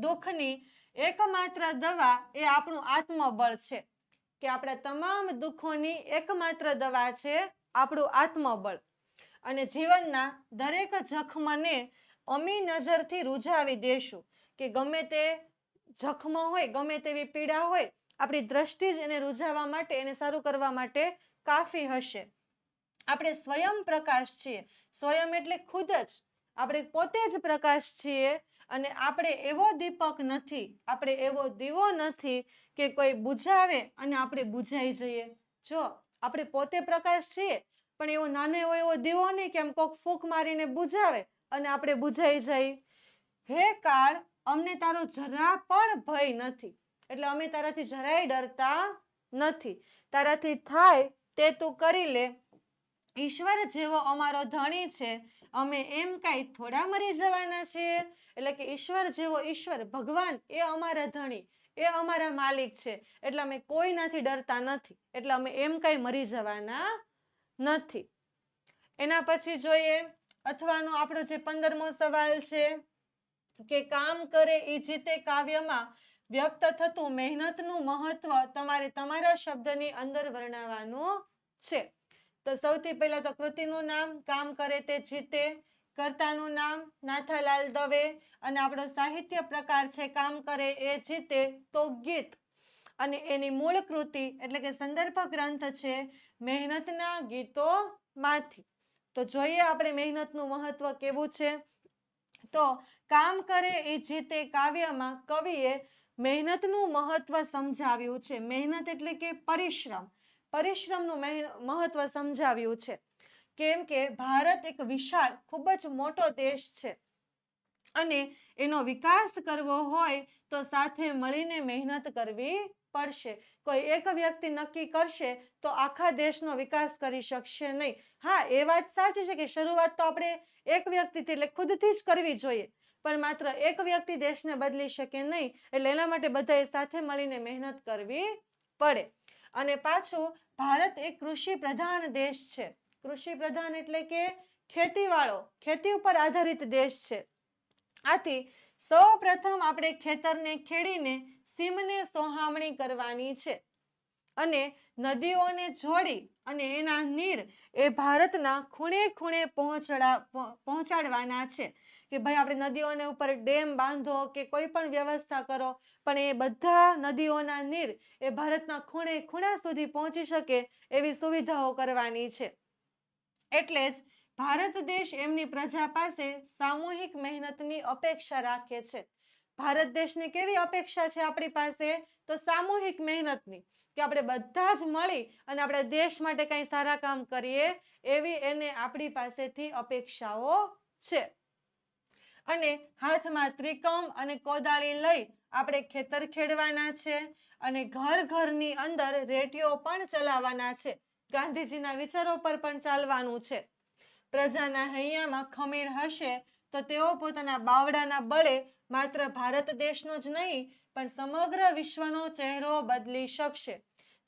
Speaker 1: દુઃખની એકમાત્ર દવા એ આપણું આત્મબળ છે, કે આપણા તમામ દુઃખોની એકમાત્ર દવા છે આપણું આત્મબળ. અને જીવનના દરેક જખમને અમી નજરથી રૂઝાવી દેશું, કે ગમે તે જખમ હોય, ગમે તેવી પીડા હોય, આપણી દ્રષ્ટિ જ એને રૂઝાવવા માટે, એને સારું કરવા માટે કાફી હશે. આપણે સ્વયં પ્રકાશ છીએ. સ્વયં એટલે ખુદ જ. આપણે પોતે જ પ્રકાશ છીએ. અને આપણે એવો દીપક નથી, આપણે એવો દીવો નથી કે કોઈ બુઝાવે અને આપણે બુઝાઈ જઈએ. જો આપણે પોતે પ્રકાશ છીએ, પણ એવો નાનો એવો દીવો નહીં કે આમ કોક ફૂંક મારીને બુઝાવે અને આપણે બુઝાઈ જઈએ. હે કાળ, અમને તારો જરા પણ ભય નથી, એટલે અમે તારાથી જરાય ડરતા નથી. તારાથી થાય તે તું કરી લે. ઈશ્વર જેવો અમારો ધણી છે, અમે એમ કાંઈ થોડા મરી જવાના છીએ. એટલે કે ઈશ્વર જેવો ઈશ્વર ભગવાન એ અમારા ધણી, એ અમારા માલિક છે, એટલે અમે કોઈનાથી ડરતા નથી, એટલે અમે એમ કાંઈ મરી જવાના નથી. એના પછી જોઈએ અથવાનો આપણો જે 15મો સવાલ છે, કે કામ કરે ઈ જીતે કાવ્યમાં વ્યક્ત થતું મહેનતનું મહત્વ તમારે તમારા શબ્દની અંદર વર્ણવવાનું છે. તો સૌથી પહેલા તો કૃતિનું નામ કામ કરે તે જીતે, કર્તાનું નામ નાથાલાલ દવે, અને આપણો સાહિત્ય પ્રકાર છે કામ કરે એ જીતે તો ગીત, અને એની મૂળ કૃતિ એટલે કે સંદર્ભ ગ્રંથ છે મહેનતના ગીતોમાંથી. તો જોઈએ આપણે મહેનતનું મહત્વ કેવું છે. તો કામ કરે એ જીતે કાવ્યમાં કવિએ મહેનતનું મહત્વ સમજાવ્યું છે. મહેનત એટલે કે પરિશ્રમ, પરિશ્રમનું મહત્વ સમજાવ્યું છે. કેમ કે ભારત એક વિશાળ ખૂબ જ મોટો દેશ છે, અને એનો વિકાસ કરવો હોય તો સાથે મળીને મહેનત કરવી પડશે. કોઈ એક વ્યક્તિ નક્કી કરશે તો આખા દેશનો વિકાસ કરી શકશે નહીં. હા, એ વાત સાચી છે કે શરૂઆત તો આપણે એક વ્યક્તિથી એટલે ખુદથી જ કરવી જોઈએ, પણ માત્ર એક વ્યક્તિ દેશને બદલી શકે નહીં, એટલે એના માટે બધાએ સાથે મળીને મહેનત કરવી પડે. અને પાછું ભારત એક કૃષિ પ્રધાન દેશ છે. કૃષિ પ્રધાન એટલે કે ખેતીવાળો, ખેતી ઉપર આધારિત દેશ છે. આથી સૌ પ્રથમ આપણે ખેતરને ખેડીને સીમને સોહામણી કરવાની છે, અને નદીઓને જોડી અને એના નીર એ ભારતના ખૂણે ખૂણે પહોંચાડવાના છે. કે ભાઈ આપણે નદીઓને ઉપર ડેમ બાંધો કે કોઈ પણ વ્યવસ્થા કરો, પણ એ બધા નદીઓના નીર એ ભારતના ખૂણે ખૂણા સુધી પહોંચી શકે એવી સુવિધાઓ કરવાની છે. એટલે જ ભારત દેશ એમની પ્રજા પાસે સામૂહિક મહેનતની અપેક્ષા રાખે છે. ભારત દેશની કેવી અપેક્ષા છે આપણી પાસે? તો સામૂહિક મહેનતની, કે આપણે બધા જ મળી અને આપણે દેશ માટે કંઈ સારા કામ કરીએ એવી એને આપણી પાસેથી અપેક્ષાઓ છે. અને હાથમાં ત્રિકમ અને કોદાળી લઈ આપણે ખેતર ખેડવાના છે, અને ઘર ઘરની અંદર રેડિયો પણ ચલાવવાના છે. ગાંધીજીના વિચારો પર પણ ચાલવાનું છે. પ્રજાના હૈયામાં ખમીર હશે તો તેઓ પોતાના બાવડાના બળે માત્ર ભારત દેશનો જ નહીં પણ સમગ્ર વિશ્વનો ચહેરો બદલી શકશે.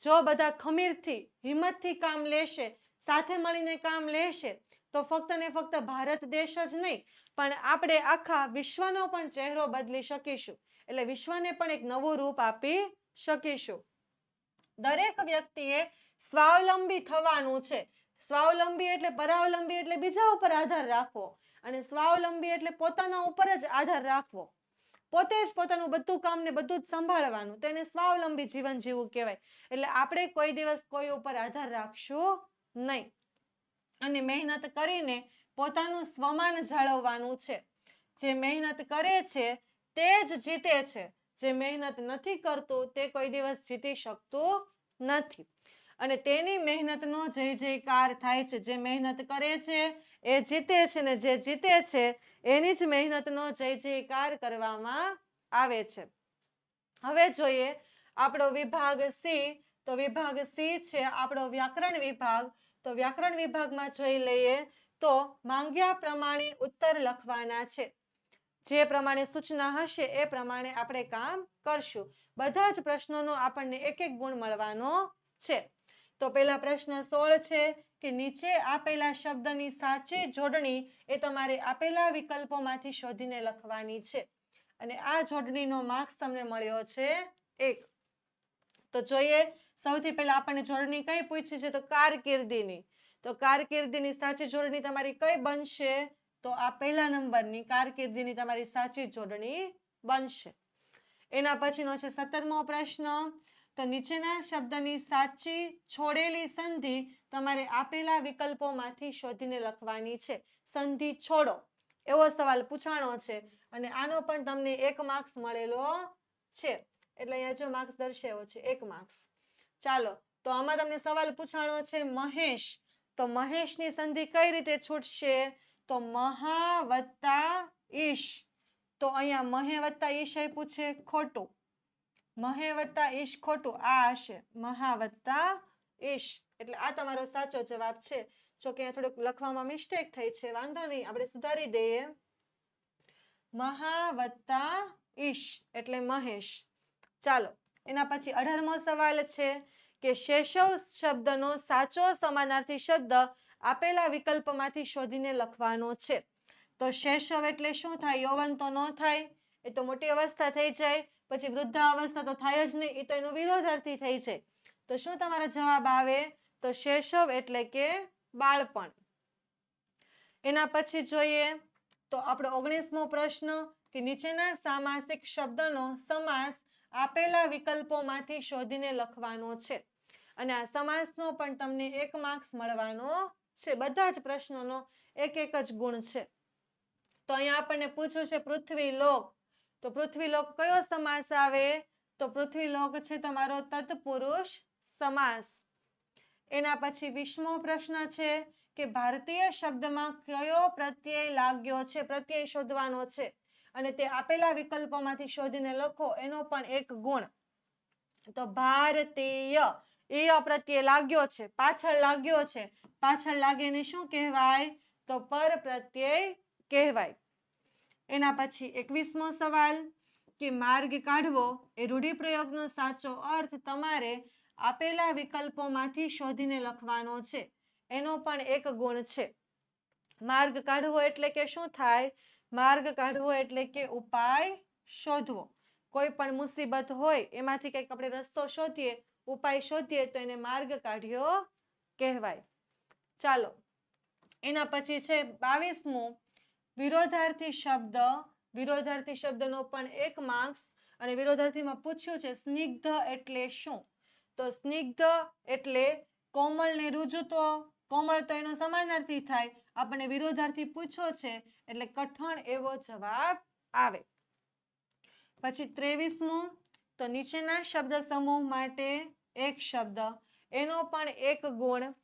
Speaker 1: જો બધા ખમીરથી, હિંમતથી કામ લેશે, સાથે મળીને કામ લેશે, તો ફક્ત ને ફક્ત ભારત દેશ જ નહીં પણ આપણે આખા વિશ્વનો પણ ચહેરો બદલી શકીશું. એટલે વિશ્વને પણ એક નવું રૂપ આપી શકીશું. દરેક વ્યક્તિએ સ્વાવલંબી થવાનું છે. સ્વાવલંબી એટલે પરાવલંબી એટલે બીજા ઉપર આધાર રાખવો, અને સ્વાવલંબી એટલે પોતાના ઉપર જ આધાર રાખવો, પોતે જ પોતાનું બધું કામ ને બધું જ સંભાળવાનું, તો એને સ્વાવલંબી જીવન જીવવું કહેવાય. એટલે આપણે કોઈ દિવસ કોઈ ઉપર આધાર રાખશું નહીં, અને મહેનત કરીને પોતાનું સ્વમાન જાળવવાનું છે. જે મહેનત કરે છે તે જ જીતે છે. જે મહેનત નથી કરતું તે કોઈ દિવસ જીતી શકતું નથી, અને તેની મહેનતનો જય જયકાર થાય છે. જે મહેનત કરે છે એ જીતે છે, ને જે જીતે છે એની જ મહેનતનો જય જયકાર કરવામાં આવે છે. હવે જોઈએ આપણો વિભાગ સી. તો વિભાગ સી છે આપણો વ્યાકરણ વિભાગ. તો વ્યાકરણ વિભાગમાં જોઈ લઈએ તો માંગ્યા પ્રમાણે ઉત્તર લખવાના છે. જે પ્રમાણે સૂચના હશે એ પ્રમાણે આપણે કામ કરશું. બધા જ પ્રશ્નોનો આપણને એક એક ગુણ મળવાનો છે. તો પહેલા પ્રશ્ન 16 છે કે નીચે આપેલા શબ્દની સાચી જોડણી એ તમારે આપેલા વિકલ્પોમાંથી શોધીને લખવાની છે અને આ જોડણીનો માર્ક્સ તમને મળ્યો છે 1. તો જોઈએ સૌથી પહેલા આપણને જોડણી કઈ પૂછી છે તો કારકિર્દીની. તો કારકિર્દીની સાચી જોડણી તમારી કઈ બનશે તો આ પહેલા નંબરની કારકિર્દીની તમારી સાચી જોડણી બનશે. એના પછીનો છે 17મો પ્રશ્ન. તો નીચેના શબ્દની સાચી છોડેલી સંધિ તમારે આપેલા વિકલ્પોમાંથી શોધીને લખવાની છે. સંધિ છોડો એવો સવાલ પૂછાણો છે અને આનો પણ તમને 1 માર્ક્સ મળેલો છે. એટલે અહીંયા જો માર્ક્સ દર્શાવ્યો છે 1 માર્ક્સ. ચાલો તો આમાં તમને સવાલ પૂછાણો છે મહેશ. તો મહેશની સંધિ કઈ રીતે છૂટશે તો મહા વત્તા ઈશ. તો અહીંયા મહે વત્તા ઈશ આપ્યું છે ખોટું. મહે વત્તા ઈશ ખોટું. આ હશે મહા વત્તા ઈશ. એટલે આ તમારો સાચો જવાબ છે. જો કે થોડુંક લખવામાં મિસ્ટેક થઈ છે, વાંધો નહીં, આપણે સુધારી દઈએ. મહા વત્તા ઈશ એટલે મહેશ. ચાલો એના પછી 18મો સવાલ છે કે શેષવ શબ્દનો સાચો સમાનાર્થી શબ્દ આપેલા વિકલ્પમાંથી શોધીને લખવાનો છે. તો શેષવ એટલે શું થાય? યૌવન તો ન થાય, એ તો મોટી અવસ્થા થઈ જાય. પછી વૃદ્ધાવસ્થા તો થાય જ નહીં, એ તો એનો વિરોધાર્થી થઈ જાય. તો શું તમારો જવાબ આવે તો શૈશવ એટલે કે બાળપણ. એના પછી જોઈએ તો આપણો 19મો પ્રશ્ન કે નીચેના સામાસિક શબ્દનો સમાસ આપેલા વિકલ્પોમાંથી શોધીને લખવાનો છે અને આ સમાસનો પણ તમને 1 માર્ક્સ મળવાનો છે. બધા જ પ્રશ્નોનો એક જ ગુણ છે. તો અહીંયા આપણને પૂછ્યું છે પૃથ્વીલોક. તો પૃથ્વીલોક કયો સમાસ આવે તો પૃથ્વીલોક છે તમારો તત્પુરુષ સમાસ. એના પછી 20મો પ્રશ્ન છે કે ભારતીય શબ્દમાં કયો પ્રત્યય લાગ્યો છે? પ્રત્યય શોધવાનો છે અને તે આપેલા વિકલ્પોમાંથી શોધીને લખો, એનો પણ 1 ગુણ. તો ભારતીય એ પ્રત્યય લાગ્યો છે, પાછળ લાગ્યો છે. પાછળ લાગે એને શું કહેવાય તો પર પ્રત્યય કહેવાય. એના પછી 21મો સવાલ કે માર્ગ કાઢવો એ રૂઢિપ્રયોગનો સાચો અર્થ તમારે આપેલા વિકલ્પોમાંથી શોધીને લખવાનો છે, એનો પણ 1 ગુણ છે. માર્ગ કાઢવો એટલે કે શું થાય? માર્ગ કાઢવો એટલે કે ઉપાય શોધવો. કોઈ પણ મુસીબત હોય એમાંથી કંઈક આપણે રસ્તો શોધીએ, ઉપાય શોધીએ તો એને માર્ગ કાઢ્યો કહેવાય. ચાલો એના પછી છે 22મું વિરોધાર્થી શબ્દ. વિરોધાર્થી શબ્દનો પણ 1 માર્ક્સ અને વિરોધાર્થીમાં પૂછ્યું છે સ્નિગ્ધ એટલે શું? તો સ્નિગ્ધ એટલે કોમળ ને રુજુ. તો કોમળ તો એનો સમાનાર્થી થાય. આપણને વિરોધાર્થી પૂછ્યો છે એટલે કઠણ એવો જવાબ આવે. પછી 23મું તો નીચેના શબ્દ સમૂહ માટે 1 શબ્દ, એનો પણ 1 ગુણ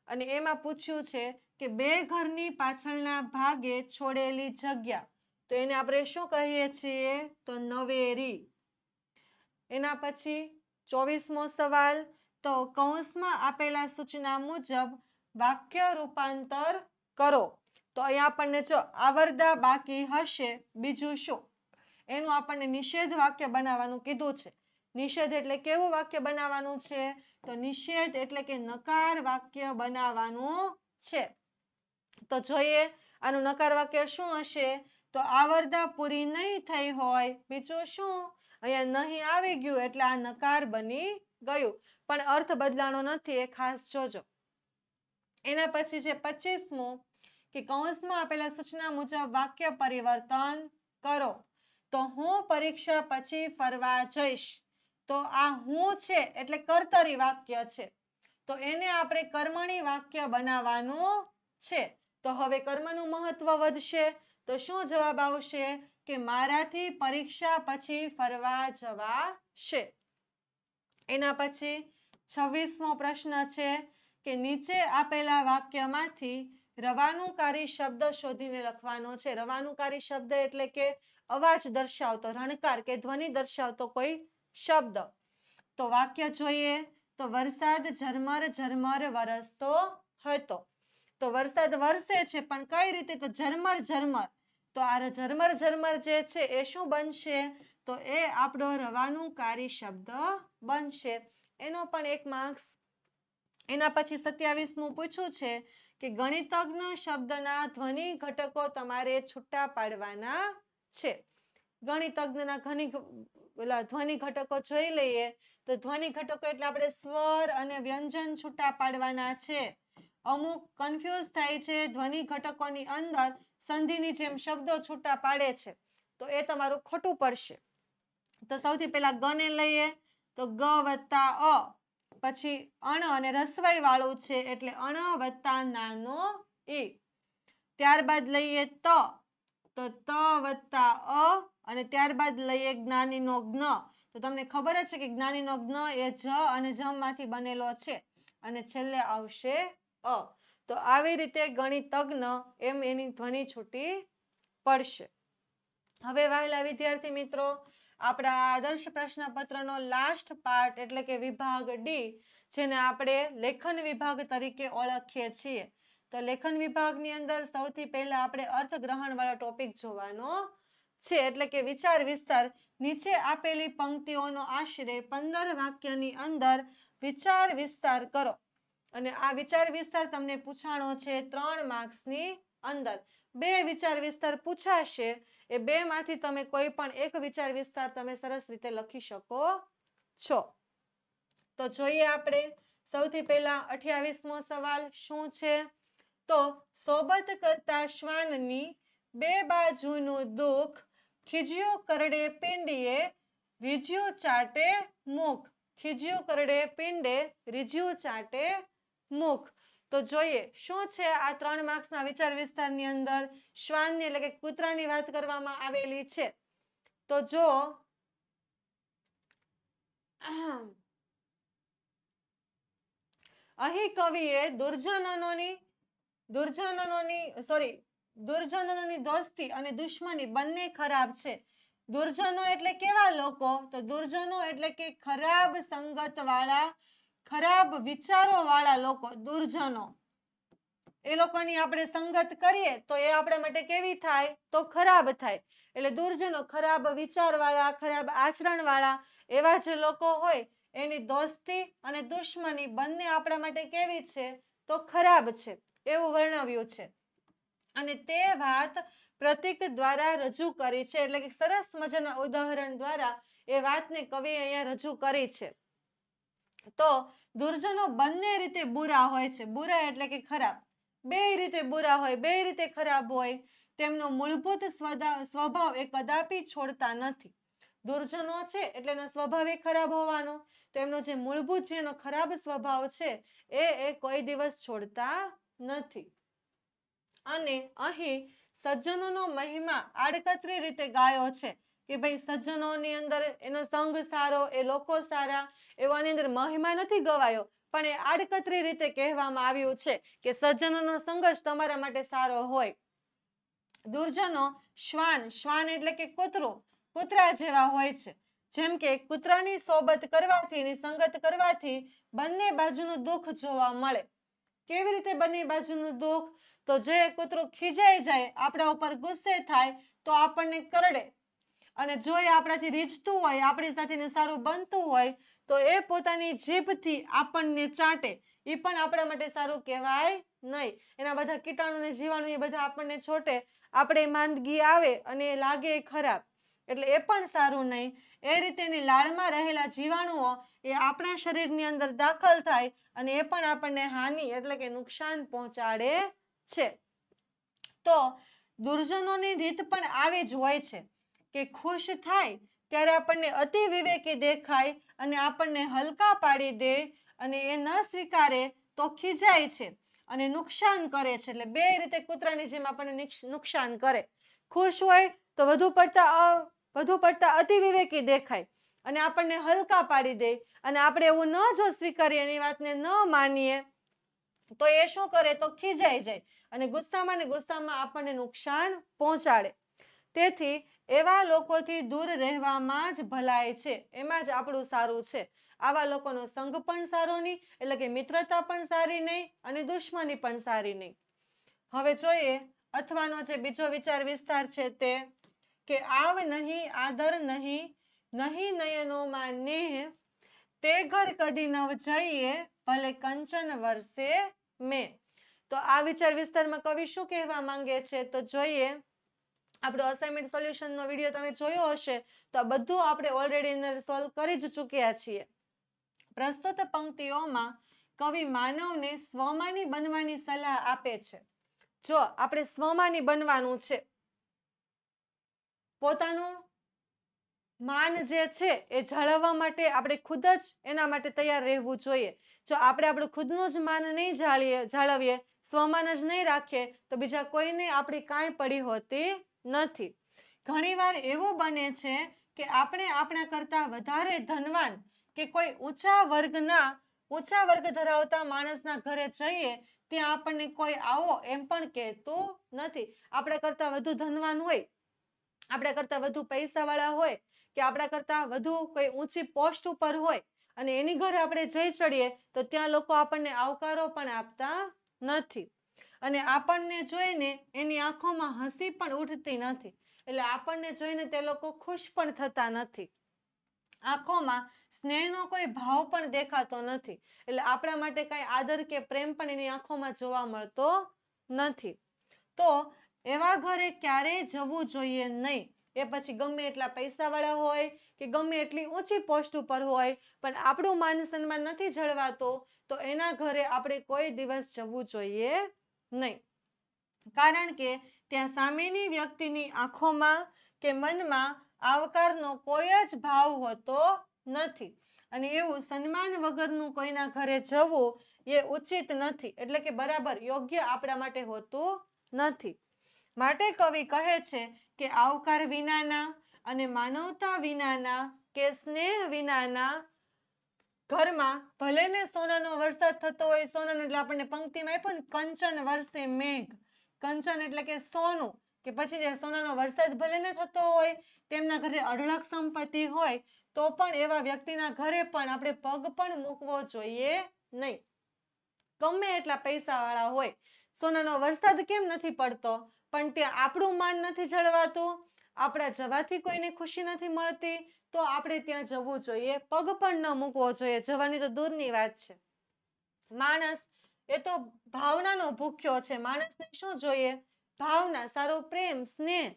Speaker 1: અને એમાં પૂછ્યું છે કે 2 ઘરની પાછળના ભાગે છોડેલી જગ્યા. તો એને આપણે શું કહીએ છીએ તો નવેરી. એના પછી 24મો સવાલ તો કૌંસમાં આપેલા સૂચના મુજબ વાક્ય રૂપાંતર કરો. તો અહીંયા આપણને જો આવરદા બાકી હશે બીજું શું, એનું આપણને નિષેધ વાક્ય બનાવવાનું કીધું છે. નિષેધ એટલે કેવું વાક્ય બનાવવાનું છે તો નિષેધ એટલે કે નકાર વાક્ય બનાવવાનું છે. તો જોઈએ આનું નકાર વાક્ય શું હશે તો આવરદા પૂરી નહીં થઈ હોય. બીજું શું? અહીંયા નહીં આવી ગયું એટલે આ નકાર બની ગયું, પણ અર્થ બદલાણો નથી, એ ખાસ જોજો. એના પછી છે 25મું કે કૌંસમાં આપેલા સૂચના મુજબ વાક્ય પરિવર્તન કરો. તો હું પરીક્ષા પછી ફરવા જઈશ. તો આ હું છે એટલે કર્તરી વાક્ય છે, તો એને આપણે કર્મણી વાક્ય બનાવવાનું છે. તો હવે કર્મનું મહત્વ વધશે તો શું જવાબ આવશે કે મારાથી પરીક્ષા પછી ફરવા જવાશે. એના પછી 26મો પ્રશ્ન છે કે નીચે આપેલા વાક્યમાંથી રવાનુકારી શબ્દ શોધીને લખવાનો છે. રવાનુકારી શબ્દ એટલે કે અવાજ દર્શાવતો, રણકાર કે ધ્વનિ દર્શાવતો કોઈ શબ્દ. તો વાક્ય જોઈએ તો વરસાદ ઝરમર ઝરમર વરસતો હતો. તો વરસાદ વરસે છે પણ કઈ રીતે તો ઝરમર ઝરમર. તો આ ઝરમર ઝરમર જે છે એ શું બનશે તો એ આપણો રવાનુકારી શબ્દ બનશે, એનો પણ 1 માર્ક્સ. એના પછી 27મું પૂછ્યું છે કે ગણિતજ્ઞ શબ્દના ધ્વનિ ઘટકો તમારે છૂટા પાડવાના છે. ગણિતજ્ઞના ધ્વનિ ઘટકો જોઈ લઈએ તો ધ્વનિ ઘટકો એટલે આપણે સ્વર અને વ્યંજન છૂટા પાડવાના છે. અમુક કન્ફ્યુઝ થાય છે ધ્વનિ ઘટકોની અંદર સંધિની જેમ શબ્દો છૂટા પાડે છે, તો એ તમારું ખોટું પડશે. તો સૌથી પહેલા ગ ને લઈએ તો ગ વત્તા અ, પછી અણ અને રસવાઈ વાળું છે એટલે અણ વત્તા નાનો ઈ. ત્યારબાદ લઈએ ત, તો ત વત્તા અ, અને ત્યારબાદ લઈએ જ્ઞાનીનો જ્ઞ. તો તમને ખબર જ છે કે જ્ઞાનીનો જ્ઞ એ જ અને જમ માંથી બનેલો છે, અને છેલ્લે આવશે અ. તો આવી રીતે ગણિતજ્ઞ એમ એની ધ્વનિ છૂટી પડશે. હવે વહાલા વિદ્યાર્થી મિત્રો, આપણા આદર્શ પ્રશ્નપત્રનો લાસ્ટ પાર્ટ એટલે કે વિભાગ ડી, જેને આપણે લેખન વિભાગ તરીકે ઓળખીએ છીએ. તો લેખન વિભાગની અંદર સૌથી પહેલા આપણે અર્થગ્રહણ વાળો ટોપિક જોવાનો છે, એટલે કે વિચાર વિસ્તાર. નીચે આપેલી પંક્તિઓનો આશરે 15 વાક્યની અંદર વિચાર વિસ્તાર કરો. અને આ વિચાર વિસ્તાર તમને પૂછાણો છે 3 માર્ક્સની અંદર. 2 વિચાર વિસ્તાર પૂછાશે, એ 2 માંથી તમે કોઈ પણ એક વિચાર વિસ્તાર તમે સરસ રીતે લખી શકો છો. તો જોઈએ આપણે સૌથી પહેલા 28મો સવાલ શું છે, તો સોબત કરતા શ્વાનની 2 બાજુનું દુઃખ ખીજ્યું કરડે પિંડીએ રીઝ્યું ચાટે મુખ. ખીજ્યું કરડે પિંડે રીઝ્યું ચાટે મુખ. તો જોઈએ શું છે આ 3 માર્ક્સના વિચાર વિસ્તારની અંદર શ્વાનની એટલે કે કૂતરાની વાત કરવામાં આવેલી છે. તો જો અહીં કવિએ દુર્જનોની દોસ્તી અને દુશ્મની બંને ખરાબ છે. દુર્જનો એટલે કેવા લોકો, તો દુર્જનો એટલે કે ખરાબ સંગત વાળા, ખરાબ વિચારો વાળા લોકો. દુર્જનો એ લોકોની આપણે સંગત કરીએ તો એ આપણા માટે કેવી થાય, તો ખરાબ થાય. એટલે દુર્જનો ખરાબ વિચાર વાળા, ખરાબ આચરણ વાળા એવા જે લોકો હોય એની દોસ્તી અને દુશ્મની બંને આપણા માટે કેવી છે, તો ખરાબ છે, એવું વર્ણવ્યું છે. અને તે વાત પ્રતીક દ્વારા રજૂ કરી છે, એટલે કે સરસ મજાના ઉદાહરણ દ્વારા એ વાતને કવિએ અહીંયા રજૂ કરી છે. તો દુર્જનો બંને રીતે બુરા હોય છે. બુરા એટલે કે ખરાબ, બે રીતે બુરા હોય, બે રીતે ખરાબ હોય. તેમનો મૂળભૂત સ્વભાવ એ કદાપી છોડતા નથી. દુર્જનો છે એટલે એનો સ્વભાવ એ ખરાબ હોવાનો, તો એમનો જે મૂળભૂત જેનો ખરાબ સ્વભાવ છે એ કોઈ દિવસ છોડતા નથી. અને અહીં સજ્જનોનો મહિમા આડકતરી રીતે ગાયો છે કે ભાઈ સજ્જનોની અંદર એનો સંગ સારો, એ લોકો સારા, એવાની અંદર મહિમા નથી ગવાયો, પણ એ આડકતરી રીતે કહેવામાં આવ્યું છે કે સજ્જનોનો સંગ જ તમારા માટે સારો હોય. દુર્જનો શ્વાન એટલે કે કૂતરા જેવા હોય છે. જેમ કે કૂતરાની સોબત કરવાથી, એની સંગત કરવાથી બંને બાજુનું દુઃખ જોવા મળે. કેવી રીતે બંને બાજુનું દુઃખ, તો જે કૂતરું ખીજાઈ જાય, આપણા ઉપર ગુસ્સે થાય તો આપણને કરડે, અને જો એ આપણાથી રીઝતું હોય, આપણી સાથે સારું બનતું હોય તો એ પોતાની જીભથી આપણને ચાટે, એ પણ આપણા માટે સારું કહેવાય નહીં. એના બધા કીટાણુ ને જીવાણુ એ બધા આપણને છોટે, આપણે માંદગી આવે અને એ લાગે ખરાબ, એટલે એ પણ સારું નહીં. એ રીતે એની લાળમાં રહેલા જીવાણુઓ એ આપણા શરીરની અંદર દાખલ થાય અને એ પણ આપણને હાનિ એટલે કે નુકસાન પહોંચાડે છે. તો દુર્જનોની રીત પણ આવી જ હોય છે કે ખુશ થાય ત્યારે આપણને અતિ વિવેકી દેખાય અને આપણને હલકા પાડી દે, અને એ ન સ્વીકારે તો ખીજાય છે અને નુકસાન કરે છે. એટલે બે રીતે કૂતરાની જેમ આપણને નુકસાન કરે. ખુશ હોય તો વધુ પડતા અતિ વિવેકી દેખાય અને આપણને હલકા પાડી દે, અને આપણે એવું ન જો સ્વીકારીએ, એની વાતને ન માનીએ તો એ શું કરે, તો ખીજાઈ જાય અને ગુસ્સામાં ને ગુસ્સામાં આપણને નુકસાન પહોંચાડે. તેથી એવા લોકોથી દૂર રહેવામાં જ ભલાઈ છે, એમાં જ આપણું સારું છે. આવા લોકોનો સંગ પણ સારો નહીં, એટલે કે મિત્રતા પણ સારી નહીં અને દુશ્મની પણ સારી નહીં. હવે જોઈએ અથવાનો જે બીજો વિચાર વિસ્તાર છે તે કે આવ નહીં આદર નહીં, નહીં નયનોમાં નેહ, તે ઘર કદી નવ જઈએ ભલે કંચન વર્ષે મેં. તો આ વિચાર વિસ્તારમાં કવિ શું કહેવા માંગે છે તો જોઈએ. આપણો અસાઇનમેન્ટ સોલ્યુશનનો વિડીયો તમે જોયો હશે તો આ બધું આપણે ઓલરેડી સોલ્વ કરી જ ચૂક્યા છીએ. પ્રસ્તુત પંક્તિઓમાં કવિ માનવને સ્વમાની બનવાની સલાહ આપે છે. જો આપણે સ્વમાની બનવાનું છે, પોતાનું માન જે છે એ જાળવવા માટે આપણે ખુદ જ એના માટે તૈયાર રહેવું જોઈએ. જો આપણે આપણું ખુદનું જ માન નહીં જાળવીએ, સ્વમાન જ નહીં રાખીએ તો બીજા કોઈને આપણી કાંઈ પડી હોતી નથી. ઘણીવાર એવું બને છે કે આપણે આપણા કરતા વધારે ધનવાન કે કોઈ ઊંચા વર્ગ ધરાવતા માણસના ઘરે જઈએ ત્યાં આપણને કોઈ આવો એમ પણ કહેતું નથી. આપણા કરતા વધુ ધનવાન હોય, આપણા કરતા વધુ પૈસાવાળા હોય કે આપણા કરતા વધુ કોઈ ઊંચી પોસ્ટ ઉપર હોય અને એની ઘરે આપણે જઈ ચડીએ તો ત્યાં લોકો આપણને આવકારો પણ આપતા નથી અને આપણને જોઈને એની આંખોમાં હસી પણ ઉઠતી નથી. એટલે આપણને જોઈને તે લોકો ખુશ પણ થતા નથી. આંખોમાં સ્નેહનો કોઈ ભાવ પણ દેખાતો નથી. એટલે આપણા માટે કાંઈ આદર કે પ્રેમ પણ એની આંખોમાં જોવા મળતો નથી. તો એવા ઘરે ક્યારેય જવું જોઈએ નહીં. એ પછી ગમે એટલા પૈસાવાળા હોય કે ગમે એટલી ઊંચી પોસ્ટ ઉપર હોય, પણ આપણું માન સન્માન નથી જળવાતું તો એના ઘરે આપણે કોઈ દિવસ જવું જોઈએ નહીં. કારણ કે ત્યાં સામેની વ્યક્તિની આંખોમાં કે મનમાં આવકારનો કોઈ જ ભાવ હોતો નથી અને એવું સન્માન વગરનું કોઈના ઘરે જવું એ ઉચિત નથી. એટલે કે બરાબર યોગ્ય આપણા માટે હોતું નથી. માટે કવિ કહે છે કે આવકાર વિનાના અને માનવતા વિનાના કે સ્નેહ વિનાના ઘરમાં ભલે ને સોનાનો વરસાદ થતો હોય, સોનાનો એટલે આપણને પંક્તિમાં આપ્યો ને કંચન વર્ષે મેઘ, કંચન એટલે કે સોનું, કે પછી જે સોનાનો વરસાદ ભલે ને થતો હોય, તેમના ઘરે અઢળક સંપત્તિ હોય તો પણ એવા વ્યક્તિના ઘરે પણ આપણે પગ પણ મૂકવો જોઈએ નહીં. ગમે એટલા પૈસાવાળા હોય, સોનાનો વરસાદ કેમ નથી પડતો પણ ત્યાં આપણું માન નથી જળવાતું, આપણા જવાથી કોઈને ખુશી નથી મળતી તો આપણે ત્યાં જવું જોઈએ, પગ પણ ન મૂકવો જોઈએ. જવાની તો દૂરની વાત છે. માણસ એ તો ભાવનાનો ભૂખ્યો છે. માણસને શું જોઈએ? ભાવના, સારો પ્રેમ, સ્નેહ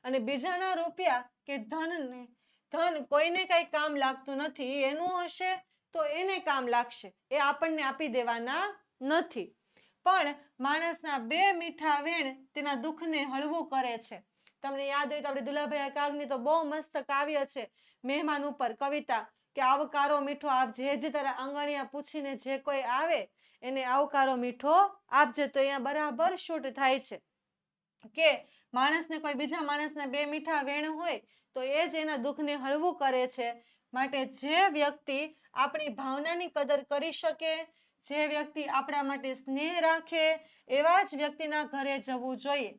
Speaker 1: અને બીજાના રૂપિયા કે ધન કોઈને કઈ કામ લાગતું નથી. એનું હશે તો એને કામ લાગશે, એ આપણને આપી દેવાના નથી. પણ માણસના બે મીઠા વેણ તેના દુઃખને હળવું કરે છે. તમને યાદ હોય તો આપણે દુલાભાઈ કાગની તો બહુ મસ્ત કાવ્ય છે મહેમાન ઉપર કવિતા કે આવકારો મીઠો આપજે, જે તારા આંગણિયા પૂછીને જે કોઈ આવે એને આવકારો મીઠો આપજે. તો અહીંયા બરાબર શૂટ થાય છે કે માણસને કોઈ બીજા માણસના બે મીઠા વેણ હોય તો એ જ એના દુઃખને હળવું કરે છે. માટે જે વ્યક્તિ આપણી ભાવનાની કદર કરી શકે, જે વ્યક્તિ આપણા માટે સ્નેહ રાખે એવા જ વ્યક્તિના ઘરે જવું જોઈએ.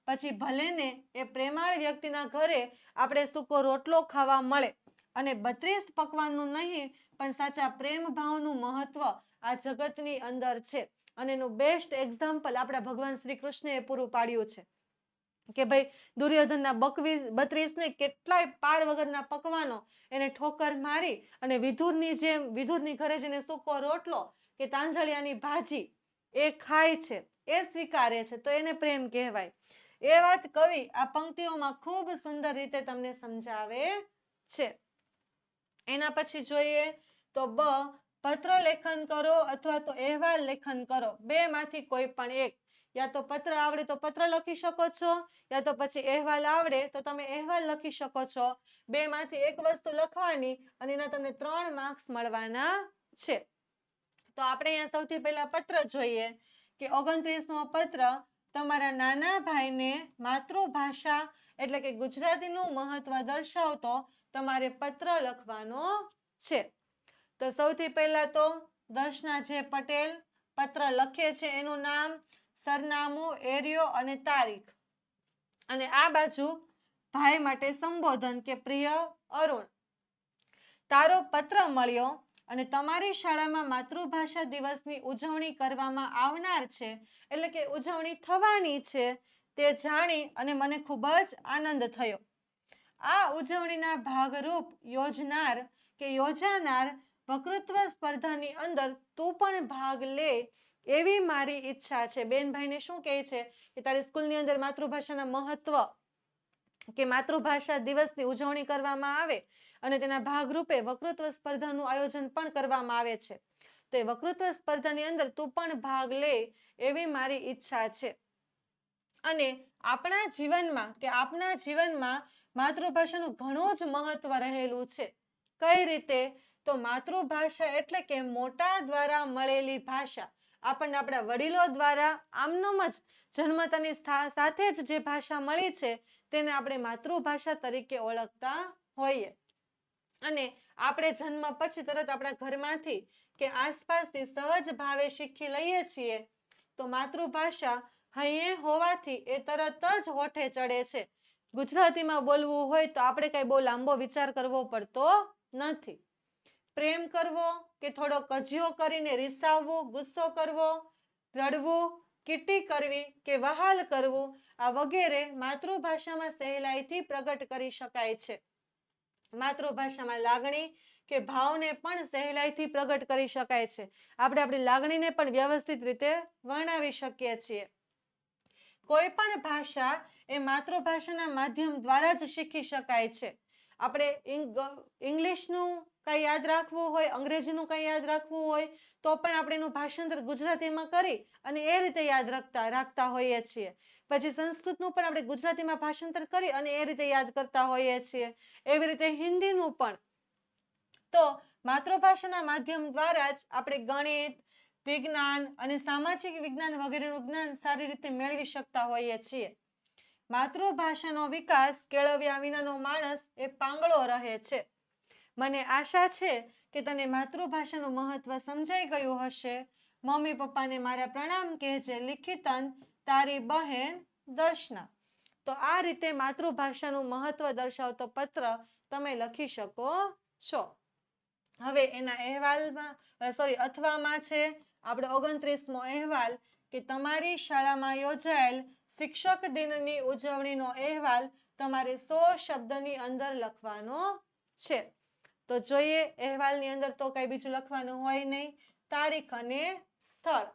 Speaker 1: પછી ભલે ને એ પ્રેમાળ વ્યક્તિના ઘરે આપણે સૂકો રોટલો ખાવા મળે અને 32 પકવાનનું નહીં પણ સાચા પ્રેમ ભાવનું મહત્વ આ જગતની અંદર છે. અને એનું બેસ્ટ એક્ઝામ્પલ આપણા ભગવાન શ્રી કૃષ્ણએ પૂરું પાડ્યું છે કે ભાઈ દુર્યોધનના 32 ને કેટલાય પાર વગરના પકવાનો એને ઠોકર મારી અને વિધુરની ઘરે જઈને સૂકો રોટલો કે તાંજળિયાની ભાજી એ ખાય છે, એ સ્વીકારે છે તો એને પ્રેમ કહેવાય. એ વાત કવિ આ પંક્તિઓમાં ખૂબ સુંદર રીતે તમને સમજાવે છે. એના પછી જોઈએ તો પત્ર લેખન કરો અથવા તો અહેવાલ લેખન કરો. બેમાંથી કોઈ પણ એક. યા તો પત્ર આવડે તો પત્ર લખી શકો છો, યા તો પછી અહેવાલ આવડે તો તમે અહેવાલ લખી શકો છો. બેમાંથી એક વસ્તુ લખવાની અને એના તમને 3 માર્ક્સ મળવાના છે. તો આપણે અહીંયા સૌથી પહેલા પત્ર જોઈએ કે 29મો પત્ર તમારા નાના ભાઈને માતૃભાષા એટલે કે ગુજરાતીનું મહત્વ દર્શાવતો તમારે પત્ર લખવાનો છે. તો સૌથી પહેલા તો દર્શના જે પટેલ પત્ર લખે છે એનું નામ, સરનામું, એરિયો અને તારીખ, અને આ બાજુ ભાઈ માટે સંબોધન કે પ્રિય અરુણ, તારો પત્ર મળ્યો અને તમારી શાળામાં માતૃભાષા દિવસની ઉજવણી કરવામાં આવનાર છે, એટલે કે ઉજવણી થવાની છે તે જાણી અને મને ખૂબ જ આનંદ થયો. આ ઉજવણીના ભાગરૂપ યોજાનાર વક્તૃત્વ સ્પર્ધાની અંદર તું પણ ભાગ લે એવી મારી ઈચ્છા છે. બેન ભાઈને શું કહે છે કે તારી સ્કૂલની અંદર માતૃભાષાના મહત્વ કે માતૃભાષા દિવસની ઉજવણી કરવામાં આવે અને તેના ભાગરૂપે વક્તૃત્વ સ્પર્ધાનું આયોજન પણ કરવામાં આવે છે. તો એ વક્તૃત્વ સ્પર્ધાની અંદર તું પણ ભાગ લે એવી મારી ઈચ્છા છે. અને આપણા જીવનમાં માતૃભાષાનું ઘણું જ મહત્વ રહેલું છે. કઈ રીતે? તો માતૃભાષા એટલે કે મોટા દ્વારા મળેલી ભાષા. આપણને આપણા વડીલો દ્વારા આમનામ જ જન્મતાની સાથે જ જે ભાષા મળી છે તેને આપણે માતૃભાષા તરીકે ઓળખતા હોઈએ. અને આપણે જન્મ પછી તરત આપણા ઘરમાંથી કે આસપાસથી સહજ ભાવે શીખી લઈએ છીએ. તો માતૃભાષા હૈયે હોવાથી એ તરત જ હોઠે ચડે છે. ગુજરાતીમાં બોલવું હોય તો આપણે કઈ બહુ લાંબો વિચાર કરવો પડતો નથી. પ્રેમ કરવો કે થોડો કજિયો કરીને રીસાવવું, ગુસ્સો કરવો, રડવું, કીટી કરવી કે વહાલ કરવું, આ વગેરે માતૃભાષામાં સહેલાઈથી પ્રગટ કરી શકાય છે. માતૃભાષામાં લાગણી કે ભાવને પણ સહેલાઈથી પ્રગટ કરી શકાય છે. આપણે આપણી લાગણીને પણ વ્યવસ્થિત રીતે વર્ણવી શકીએ છીએ. કોઈ પણ ભાષા એ માતૃભાષાના માધ્યમ દ્વારા જ શીખી શકાય છે. આપણે ઇંગ્લિશનું કંઈ યાદ રાખવું હોય, અંગ્રેજીનું કંઈ યાદ રાખવું હોય તો પણ આપણે એનું ભાષાંતર ગુજરાતીમાં કરી અને એ રીતે યાદ રાખતા હોઈએ છીએ. પછી સંસ્કૃતનું પણ આપણે ગુજરાતીમાં ભાષાંતર કરી અને એ રીતે યાદ કરતા હોઈએ છીએ. એવી રીતે હિન્દીનું પણ. તો માતૃભાષાના માધ્યમ દ્વારા જ આપણે ગણિત, વિજ્ઞાન અને સામાજિક વિજ્ઞાન વગેરેનું જ્ઞાન સારી રીતે મેળવી શકતા હોઈએ છીએ. માતૃભાષાનો વિકાસ કેળવ્યા વિનાનો માણસ એ પાંગળો રહે છે. મને આશા છે કે તને માતૃભાષાનું મહત્વ સમજાઈ ગયું હશે. મમ્મી પપ્પાને મારા પ્રણામ કહેજે. લિખિતન તારી બહેન દર્શના. તો આ રીતે માતૃભાષાનું મહત્વ દર્શાવતો પત્ર તમે લખી શકો છો. હવે એના અથવામાં છે આપણે 29મો અહેવાલ કે તમારી શાળામાં યોજાયેલ શિક્ષક દિનની ઉજવણીનો અહેવાલ તમારે 100 શબ્દની અંદર લખવાનો છે. તો જોઈએ અહેવાલની અંદર તો કઈ બીજું લખવાનું હોય નહીં. તારીખ અને સ્થળ.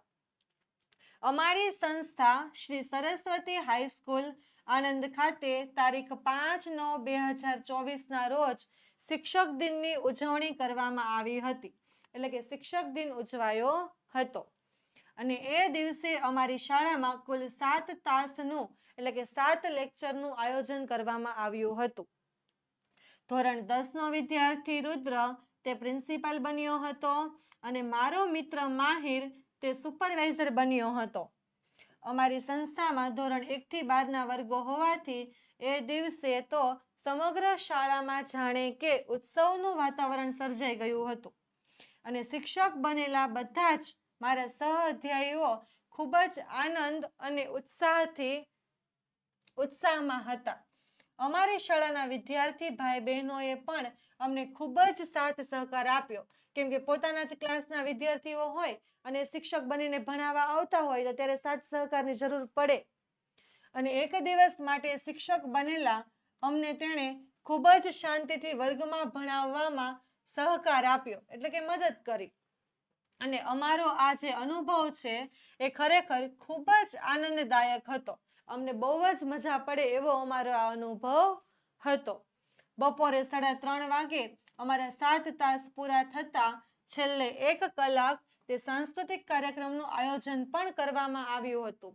Speaker 1: અમારી સંસ્થા શ્રી સરસ્વતી હાઈસ્કૂલ આણંદ ખાતે તારીખ 5/9/2024 ના રોજ શિક્ષક દિનની ઉજવણી કરવામાં આવી હતી. એટલે કે શિક્ષક દિન ઉજવાયો હતો. અને એ દિવસે અમારી શાળામાં કુલ 7 તાસનું એટલે કે 7 લેક્ચરનું આયોજન કરવામાં આવ્યું હતું. ધોરણ 10નો વિદ્યાર્થી રુદ્ર તે પ્રિન્સિપાલ બન્યો હતો અને મારો મિત્ર માહિર તે સુપરવાઇઝર બન્યો હતો. અમારી સંસ્થામાં ધોરણ 1 થી 12ના વર્ગો હોવાથી એ દિવસે તો સમગ્ર શાળામાં જાણે કે ઉત્સવનું વાતાવરણ સર્જાઈ ગયું હતું. અને શિક્ષક બનેલા બધા જ મારા સહઅધ્યાયીઓ ખૂબ જ આનંદ અને ઉત્સાહમાં હતા. અમારી શાળાના વિદ્યાર્થી ભાઈ બહેનોએ પણ અમને ખૂબ જ સાથ સહકાર આપ્યો. કેમ કે પોતાના જ ક્લાસના વિદ્યાર્થીઓ હોય અને શિક્ષક બનીને ભણાવવા આવતા હોય તો ત્યારે સાથ સહકારની જરૂર પડે. અને એક દિવસ માટે શિક્ષક બનેલા અમને તેણે ખૂબ જ શાંતિથી વર્ગમાં ભણાવવામાં સહકાર આપ્યો, એટલે કે મદદ કરી. અને અમારો આ જે અનુભવ છે એ ખરેખર ખૂબ જ આનંદદાયક હતો. અમને બહુ જ મજા પડે એવો અમારો આ અનુભવ હતો. બપોરે 3:30 વાગે અમારા 7 તાસ પૂરા થતા છેલ્લે 1 કલાક તે સાંસ્કૃતિક કાર્યક્રમનું આયોજન પણ કરવામાં આવ્યું હતું.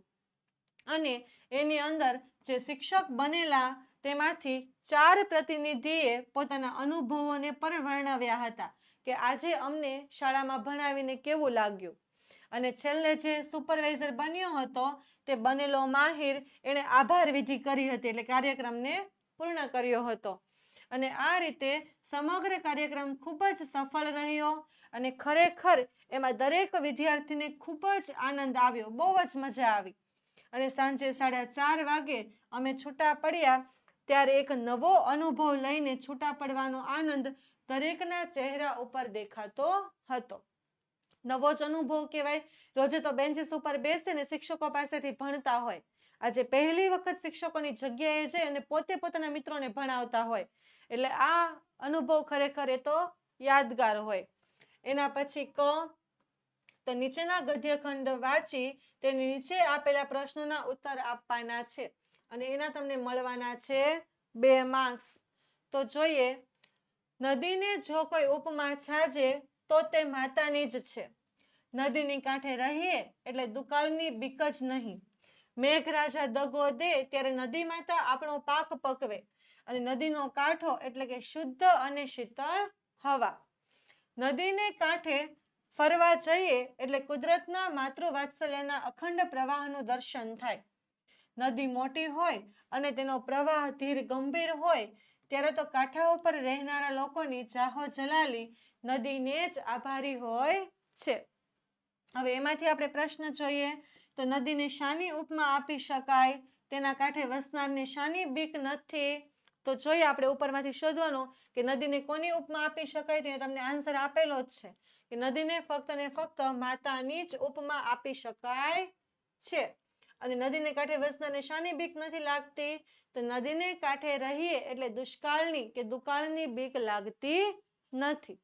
Speaker 1: અને એની અંદર જે શિક્ષક બનેલા તેમાંથી 4 પ્રતિનિધિએ પોતાના અનુભવોને પણ વર્ણવ્યા હતા કે આજે અમને શાળામાં ભણાવીને કેવું લાગ્યું. અને છેલ્લે જે સુપરવાઇઝર બન્યો હતો તે બનેલો માહિર એણે આભાર વિધિ કરી હતી, એટલે કાર્યક્રમને પૂર્ણ કર્યો હતો. અને આ રીતે સમગ્ર કાર્યક્રમ ખૂબ જ સફળ રહ્યો અને ખરેખર એમાં દરેક વિદ્યાર્થીને ખૂબ જ આનંદ આવ્યો, બહુ જ મજા આવી. અને સાંજે 4:30 વાગે અમે છૂટા પડ્યા ત્યારે એક નવો અનુભવ લઈને છૂટા પડવાનો આનંદ દરેકના ચહેરા ઉપર દેખાતો હતો. નવો જ અનુભવ કહેવાય. રોજે તો બેન્ચીસ ઉપર બેસીને શિક્ષકો પાસેથી ભણતા હોય. આજે પહેલી વખત શિક્ષકોની જગ્યાએ જઈ અને પોતે પોતાના મિત્રોને ભણાવતા હોય. એટલે આ અનુભવ ખરેખર એ તો યાદગાર હોય. એના પછી ક, તો નીચેના ગદ્યખંડ વાંચી તેની નીચે આપેલા પ્રશ્નોના ઉત્તર આપવાના છે અને એના તમને મળવાના છે 2 માર્ક્સ. તો જોઈએ, નદીને જો કોઈ ઉપમા છાજે તો તે માતાની જ છે. નદીની કાંઠે રહીએ એટલે દુકાળની બીક જ નહીં. મેઘરાજા દગો દે ત્યારે નદી માતા આપણો પાક પકવે અને નદીનો કાંઠો એટલે કે શુદ્ધ અને શીતળ હવા. નદીને કાંઠે ફરવા જઈએ એટલે કુદરતના માતૃવાત્સલ્યના અખંડ પ્રવાહનું દર્શન થાય. નદી મોટી હોય અને તેનો પ્રવાહ ધીર ગંભીર હોય ત્યારે તો કાંઠા ઉપર રહેનારા લોકોની જાહો જલાલી નદીને જ આભારી હોય છે. હવે એમાંથી આપણે પ્રશ્ન જોઈએ તો નદીને શાની ઉપમા આપી શકાય, તેના કાંઠે વસનારને શાની બીક નથી. તો જોઈએ આપણે ઉપરમાંથી શોધવાનું કે નદીને કોની ઉપમા આપી શકાય. તો તમને આન્સર આપેલો જ છે કે નદીને ફક્ત ને ફક્ત માતાની જ ઉપમા આપી શકાય છે. અને નદીને કાંઠે વસનારને શાની બીક નથી લાગતી, તો નદીને કાંઠે રહીએ એટલે દુષ્કાળની કે દુકાળની બીક લાગતી નથી.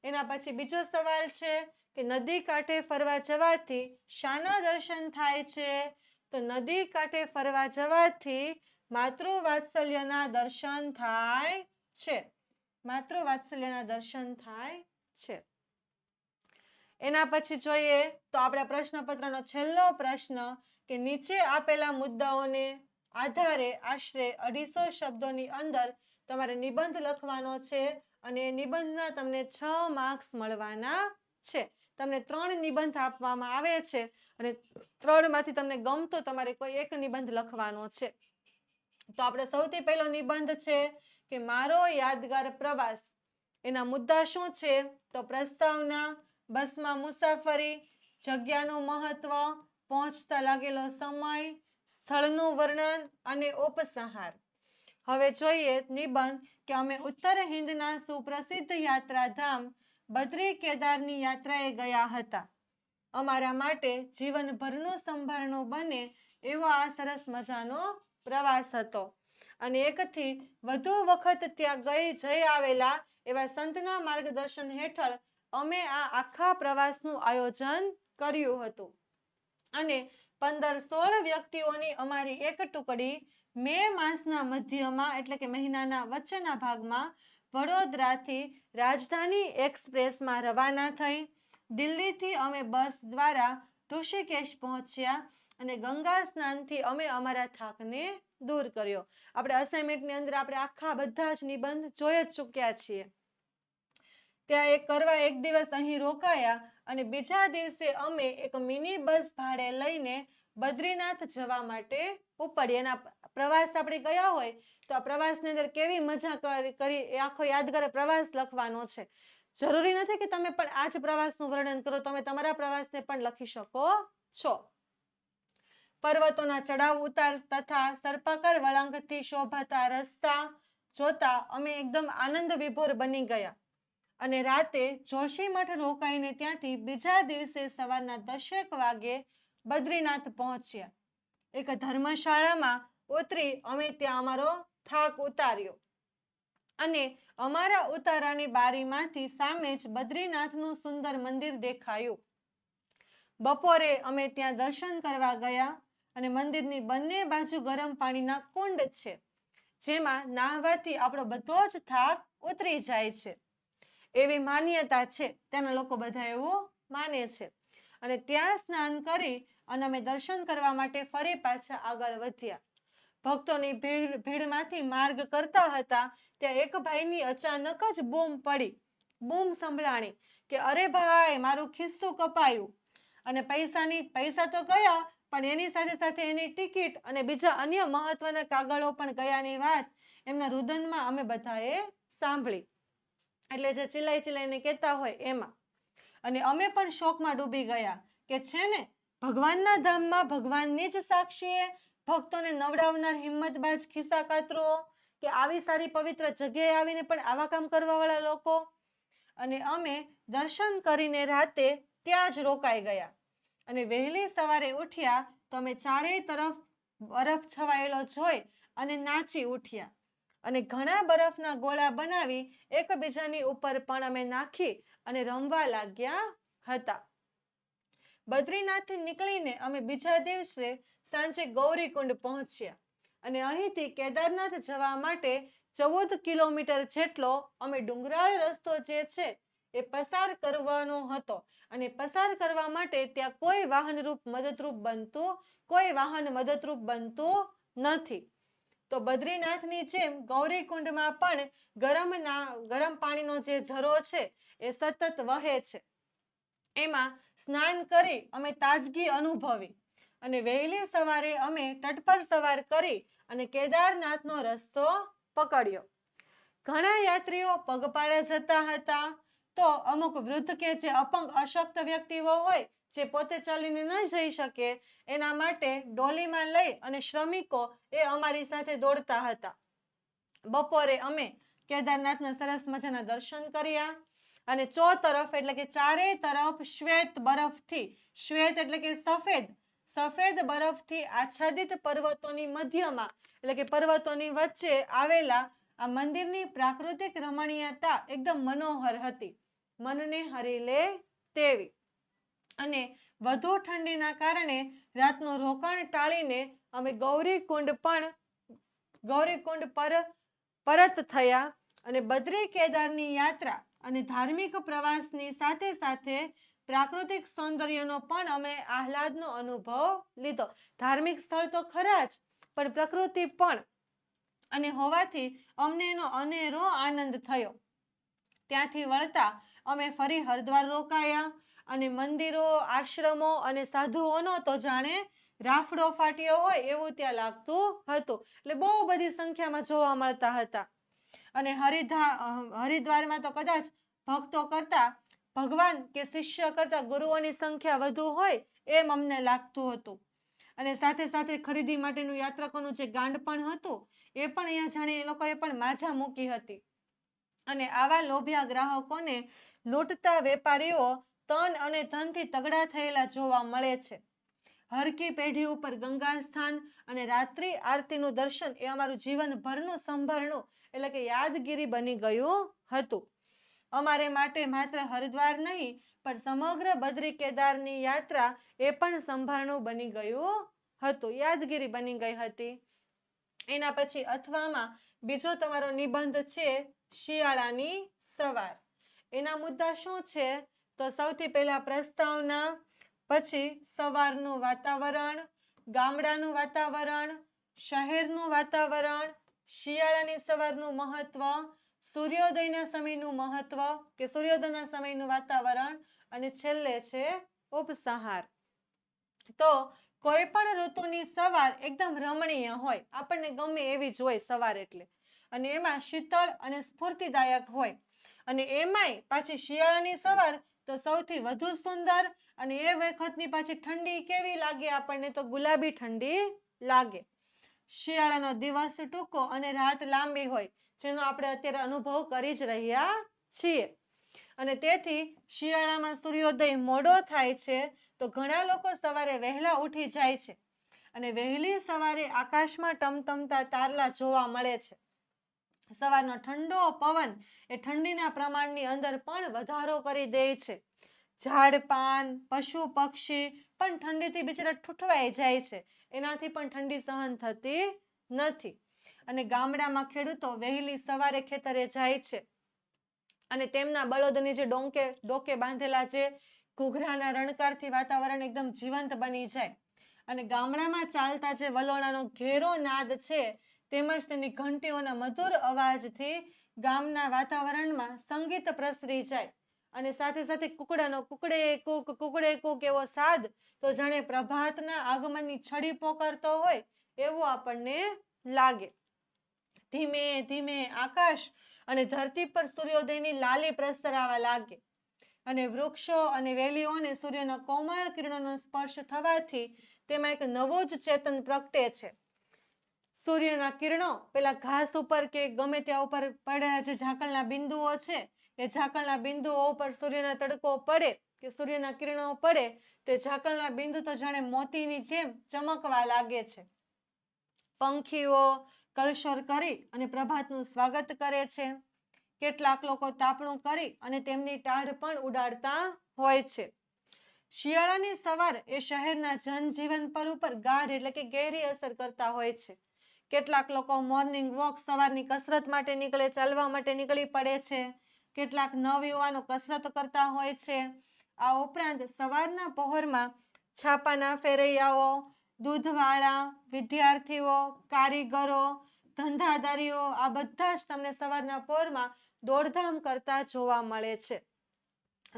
Speaker 1: એના પછી બીજો સવાલ છે કે નદી કાંઠે ફરવા જવાથી શાના દર્શન થાય છે. તો નદી કાંઠે ફરવા જવાથી માતૃવાત્સલ્યના દર્શન થાય છે. માતૃવાત્સલ્યના દર્શન થાય છે. એના પછી જોઈએ તો આપણા પ્રશ્નપત્રનો છેલ્લો પ્રશ્ન કે નીચે આપેલા મુદ્દાઓને આધારે આશરે 250 શબ્દોની અંદર તમારે નિબંધ લખવાનો છે અને એ નિબંધના તમને 6 માર્ક્સ મળવાના છે. તમને 3 નિબંધ આપવામાં આવે છે અને 3માંથી તમને ગમતો તમારે કોઈ એક નિબંધ લખવાનો છે. તો આપણે સૌથી પહેલો નિબંધ છે કે મારો યાદગાર પ્રવાસ. એના મુદ્દા શું છે તો પ્રસ્તાવના, બસમાં મુસાફરી, જગ્યાનું મહત્વ, પહોંચતા લાગેલો સમય, સ્થળનું વર્ણન અને ઉપસંહાર. હવે જોઈએ નિબંધ કે અમે ઉત્તર હિંદના સુપ્રસિદ્ધ યાત્રાધામ બદ્રી કેદારની યાત્રાએ ગયા હતા. અમારા માટે જીવનભરનું સંભારણું બને એવો આ સરસ મજાનો પ્રવાસ હતો અને એકથી વધુ વખત ત્યાં જઈ આવેલા એવા સંતના માર્ગદર્શન હેઠળ અમે આ આખા પ્રવાસનું આયોજન કર્યું હતું અને 15-16 વ્યક્તિઓની અમારી એક ટુકડી મે માસના મધ્યમાં એટલે કે મહિનાના વચ્ચેના ભાગમાં વડોદરાથી રાજધાની એક્સપ્રેસમાં રવાના થઈ. દિલ્હીથી અમે બસ દ્વારા ઋષિકેશ પહોંચ્યા અને ગંગા સ્નાનથી અમે અમારા થાકને દૂર કર્યો. આપણે અસાઇનમેન્ટની અંદર આપણે આખા બધા જ નિબંધ જોઈ જ ચૂક્યા છીએ. ત્યાં એક દિવસ અહીં રોકાયા અને બીજા દિવસે અમે એક મિની બસ ભાડે લઈને બદ્રીનાથ જવા માટે ઉપડ્યા. એના પ્રવાસ આપણે ગયા હોય તો આ પ્રવાસની અંદર કેવી મજા કરી એ આખો યાદગાર પ્રવાસ લખવાનો છે. જરૂરી નથી કે તમે પણ આ જ પ્રવાસનું વર્ણન કરો, તમે તમારા પ્રવાસને પણ લખી શકો છો. પર્વતોના ચડાવ ઉતાર તથા સર્પાકાર વળાંકથી શોભાતા રસ્તા જોતા અમે એકદમ આનંદ વિભોર બની ગયા અને રાતે જોશીમઠ રોકાઈને ત્યાંથી બીજા દિવસે સવારના 10 વાગે બદ્રીનાથ પહોંચ્યા. એક ધર્મશાળામાં ઉતરી અમે ત્યાં અમારો થાક ઉતાર્યો અને અમારા ઉતારાની બારીમાંથી સામે જ બદ્રીનાથનું સુંદર મંદિર દેખાયું. બપોરે અમે ત્યાં દર્શન કરવા ગયા અને મંદિરની બંને બાજુ ગરમ પાણીના કુંડ છે જેમાં નાહવાથી આપણો બધો જ થાક ઉતરી જાય છે એવી માન્યતા છે. ત્યાંના લોકો બધા એવું માને છે અને ત્યાં સ્નાન કરી અને અમે દર્શન કરવા માટે ફરી પાછા આગળ વધ્યા. ભક્તોની ભીડમાંથી માર્ગ કરતા હતા ત્યાં એક ભાઈની અચાનક જ બૂમ સંભળાણી કે અરે ભાઈ, મારું ખિસ્સું કપાયું. અને પૈસા તો ગયા પણ એની સાથે સાથે એની ટિકિટ અને બીજા અન્ય મહત્વના કાગળો પણ ગયાની વાત એમના રુદનમાં અમે બધાએ સાંભળી. એટલે જે ચિલાઈને કહેતા હોય એમાં. અને અમે પણ શોકમાં ડૂબી ગયા કે છે ને, ભગવાનના ધામમાં ભગવાનની જ સાક્ષીએ ભક્તોને નવડાવનાર હિંમતબાજ ખિસ્સા કાતરો કે આવી સારી પવિત્ર જગ્યાએ આવીને પણ આવા કામ કરવાવાળા લોકો. અને અમે દર્શન કરીને રાતે ત્યાં જ રોકાઈ ગયા અને વહેલી સવારે ઉઠ્યા તો અમે ચારેય તરફ બરફ છવાયેલો જોઈ અને નાચી ઉઠ્યા અને ઘણા બરફના ગોળા બનાવી એકબીજાની ઉપર પણ અમે નાખી અને રમવા લાગ્યા હતા. બદ્રીનાથથી નીકળીને અમે બીજા દિવસે સાંજે ગૌરીકુંડ પહોંચ્યા અને અહીંથી કેદારનાથ જવા માટે 14 કિલોમીટર જેટલો અમે ડુંગરાળ રસ્તો જે છે એ પસાર કરવાનો હતો અને પસાર કરવા માટે ત્યાં કોઈ વાહન મદદરૂપ બનતું નથી. તો બદ્રીનાથની જેમ ગૌરીકુંડમાં પણ ગરમ પાણીનો જે ઝરો છે એ સતત વહે છે. એમાં સ્નાન કરી અમે તાજગી અનુભવી અને વહેલી સવારે અમે તટ પર સવાર કરી અને કેદારનાથનો રસ્તો પકડ્યો. ઘણા યાત્રીઓ પગપાળા જતા હતા, તો અમુક વૃદ્ધ કે જે અપંગ અશક્ત વ્યક્તિઓ હોય, જે પોતે ચાલીને ન જઈ શકે, એના માટે ડોલીમાં લઈ અને શ્રમિકો એ અમારી સાથે દોડતા હતા. બપોરે અમે કેદારનાથના સરસ મજાના દર્શન કર્યા અને ચોતરફ એટલે કે ચારે તરફ શ્વેત એટલે કે સફેદ બરફથી આચ્છાદિત પર્વતોની મધ્યમાં એટલે કે પર્વતોની વચ્ચે આવેલા આ મંદિરની પ્રાકૃતિક રમણીયતા એકદમ મનોહર હતી, મનને હરી લે તેવી. અને વધુ ઠંડીના કારણે રાતનું રોકાણ ટાળીને અમે ગૌરીકુંડ પર પરત થયા અને બદ્રી કેદારની યાત્રા અને ધાર્મિક પ્રવાસની સાથે સાથે પ્રાકૃતિક સૌંદર્યનો પણ અમે આહલાદનો અનુભવ લીધો. ધાર્મિક સ્થળ તો ખરા જ, પણ પ્રકૃતિ પણ અને હોવાથી અમને એનો અનેરો આનંદ થયો. ત્યાંથી વળતા અમે ફરી હરિદ્વાર રોકાયા અને મંદિરો, આશ્રમો અને સાધુઓનો તો જાણે રાફડો ફાટ્યો હોય એવું ત્યાં લાગતું હતું. એટલે બહુ બધી સંખ્યામાં જોવા મળતા હતા અને હરિદ્વારમાં તો કદાચ ભક્તો કરતા ભગવાન કે શિષ્ય કરતા ગુરુઓની સંખ્યા વધુ હોય એમ અમને લાગતું હતું. અને સાથે સાથે ખરીદી માટેનું યાત્રાકોનું જે ગાંડ પણ હતું એ પણ અહીંયા જાણે એ લોકોએ પણ માજા મૂકી હતી. અને આવા લોભિયા ગ્રાહકોને લૂંટતા વેપારીઓ તન અને ધનથી તગડા થયેલા જોવા મળે છે. હરકી પેઢી ઉપર ગંગા સ્થાન અને રાત્રિ આરતીનું દર્શન એ અમારું જીવનભરનું સંભારણું એટલે કે યાદગીરી બની ગયું હતું. અમારે માટે માત્ર હરિદ્વાર નહીં પણ સમગ્ર બદ્રી કેદારની યાત્રા એ પણ સંભારણું બની ગયું હતું, યાદગીરી બની ગઈ હતી. એના પછી અથવામાં બીજો તમારો નિબંધ છે શિયાળાની સવાર. એના મુદ્દા શું છે? તો સૌથી પહેલા પ્રસ્તાવના, પછી સવારનું વાતાવરણ, ગામડાનું વાતાવરણ, શહેરનું વાતાવરણ, શિયાળાની સવારનું મહત્વ, સૂર્યોદયના સમયનું મહત્વ કે સૂર્યોદયના સમયનું વાતાવરણ અને છેલ્લે છે ઉપસંહાર. તો કોઈ પણ ઋતુની સવાર એકદમ રમણીય હોય, આપણને ગમે એવી જ હોય સવાર એટલે, અને એમાં શીતળ અને સ્ફૂર્તિદાયક હોય. અને એમાંય પાછી શિયાળાની સવાર તો સૌથી વધુ સુંદર. અને એ વખતની પાછી ઠંડી કેવી લાગે આપણને? તો ગુલાબી ઠંડી લાગે. શિયાળાનો દિવસ ટૂંકો અને રાત લાંબી હોય, જેનો આપણે અત્યારે અનુભવ કરી જ રહ્યા છીએ. અને તેથી શિયાળામાં સૂર્યોદય મોડો થાય છે, તો ઘણા લોકો સવારે વહેલા ઉઠી જાય છે અને વહેલી સવારે આકાશમાં ટમટમતા તારલા જોવા મળે છે. સવારનો ઠંડો પવન એ ઠંડીના પ્રમાણની અંદર પણ વધારો કરી દે છે. ઝાડ પાન, પશુ પક્ષી પણ ઠંડીથી બિચારા ઠૂઠવાઈ જાય છે, એનાથી પણ ઠંડી સહન થતી નથી. અને ગામડામાં ખેડૂતો વહેલી સવારે ખેતરે જાય છે અને તેમના બળદની જે ડોકે બાંધેલા જે ઘૂઘરાના રણકારથી વાતાવરણ એકદમ જીવંત બની જાય. અને ગામડામાં ચાલતા જે વલોણાનો ઘેરો નાદ છે, તેમજ તેની ઘંટીઓના મધુર અવાજથી ગામના વાતાવરણમાં સંગીત પ્રસરી જાય. અને સાથે સાથે કુકડાનો કુકડે કૂક એવો સાદ તો જાણે પ્રભાતના આગમનની છડી પોકારતો હોય એવું આપણને લાગે. ધીમે ધીમે આકાશ અને ધરતી પર સૂર્યોદયની લાલી પ્રસરાવા લાગે અને વૃક્ષો અને વેલીઓને સૂર્યના કોમળ કિરણોનો સ્પર્શ થવાથી તેમાં એક નવું જ ચેતન પ્રગટે છે. સૂર્યના કિરણો પેલા ઘાસ ઉપર કે ગમે ત્યાં ઉપર પડેલા જે ઝાકળના બિંદુઓ છે, એ ઝાકળના બિંદુઓ ઉપર સૂર્યના તડકો પડે કે સૂર્યના કિરણો પડે તો ઝાકળના બિંદુ તો જાણે મોતીની જેમ ચમકવા લાગે છે. પંખીઓ કલશોર કરી અને પ્રભાતનું સ્વાગત કરે છે. કેટલાક લોકો તાપણું કરી અને તેમની ટાઢ પણ ઉડાડતા હોય છે. શિયાળાની સવાર એ શહેરના જનજીવન પર ઉપર ગાઢ એટલે કે ગહેરી અસર કરતા હોય છે. કેટલાક લોકો મોર્નિંગ વોક સવારની કસરત માટે નીકળે, ચાલવા માટે નીકળી પડે છે. કેટલાક નવયુવાનો કસરત કરતા હોય છે. આ ઉપરાંત સવારના પહોરમાં છાપાના ફેરૈયાઓ, દૂધવાળા, વિદ્યાર્થીઓ, કારીગરો, ધંધાદારીઓ આ બધા જ તમને સવારના પહોરમાં દોડધામ કરતા જોવા મળે છે.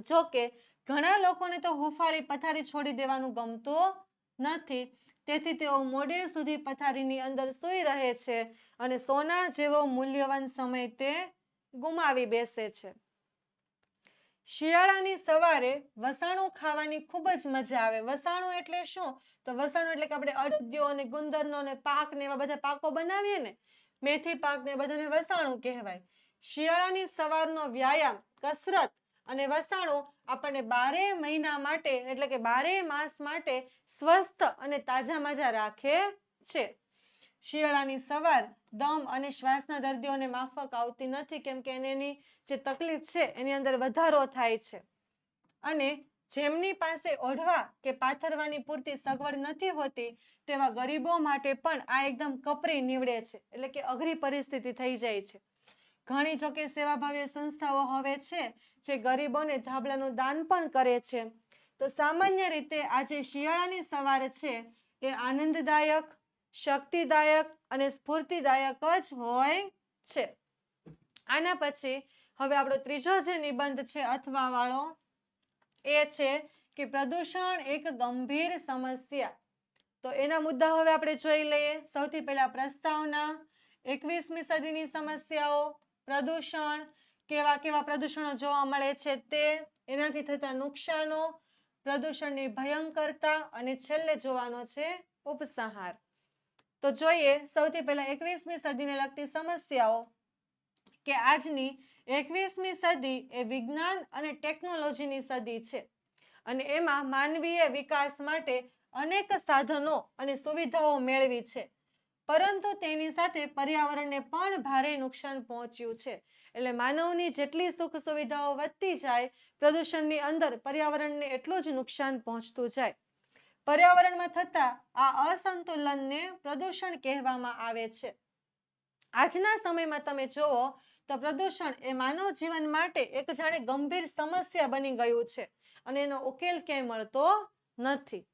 Speaker 1: જો કે ઘણા લોકોને તો હુંફાળી પથારી છોડી દેવાનું ગમતું નથી, તેથી તેઓ મોડે સુધી પથારીની અંદર સૂઈ રહે છે અને સોના જેવો મૂલ્યવાન સમય તે ગુમાવી બેસે છે. શિયાળાની સવારે વસાણું ખાવાની ખૂબ જ મજા આવે. વસાણું એટલે શું? તો વસાણું એટલે કે આપણે અડદિયો અને ગુંદરનો ને પાક ને એવા બધા પાકો બનાવીએ ને, મેથી પાક ને બધાને વસાણું કહેવાય. શિયાળાની સવારનો વ્યાયામ, કસરત અને વસાણું આપણને 12 મહિના માટે એટલે કે 12 માસ માટે સ્વસ્થ અને તાજા-માજા રાખે છે. શિયાળાની સવાર દમ અને શ્વાસના દર્દીઓને માફક આવતી નથી, કેમ કે એની જે તકલીફ છે એની અંદર વધારો થાય છે. અને જેમની પાસે ઓઢવા કે પાથરવાની પૂરતી સગવડ નથી હોતી તેવા ગરીબો માટે પણ આ એકદમ કપરી નીવડે છે, એટલે કે અઘરી પરિસ્થિતિ થઈ જાય છે. ઘણી જોકે સેવાભાવી સંસ્થાઓ હવે છે જે ગરીબોને ધાબળાનું દાન પણ કરે છે. તો સામાન્ય રીતે આજે શિયાળાની સવાર છે એ આનંદદાયક, શક્તિદાયક અને સ્ફૂર્તિદાયક જ હોય છે. આના પછી હવે આપણો ત્રીજો જે નિબંધ છે અથવા વાળો એ છે કે પ્રદૂષણ એક ગંભીર સમસ્યા. તો એના મુદ્દા હવે આપણે જોઈ લઈએ. સૌથી પહેલા પ્રસ્તાવના, 21મી સદીની સમસ્યાઓ, પ્રદૂષણ, કેવા કેવા પ્રદૂષણો જોવા મળે છે તે, એનાથી થતા નુકસાનો, પ્રદૂષણની ભયંકરતા અને છેલ્લે જોવાનો છે ઉપસંહાર. તો જોઈએ સૌથી પહેલા 21મી સદીને લગતી સમસ્યાઓ કે આજની 21મી સદી એ વિજ્ઞાન અને ટેકનોલોજીની સદી છે અને એમાં માનવીય વિકાસ માટે અનેક સાધનો અને સુવિધાઓ મેળવી છે, પરંતુ તેની સાથે પર્યાવરણને પણ ભારે નુકસાન પહોંચ્યું છે. એટલે માનવની જેટલી સુખ સુવિધાઓ વધતી જાય, પ્રદૂષણની અંદર પર્યાવરણને એટલું જ નુકસાન પહોંચતું જાય. પર્યાવરણમાં થતા આ અસંતુલનને પ્રદૂષણ કહેવામાં આવે છે. આજના સમયમાં તમે જુઓ તો પ્રદૂષણ એ માનવ જીવન માટે એક જાણે ગંભીર સમસ્યા બની ગયું છે અને એનો ઉકેલ ક્યાંય મળતો નથી.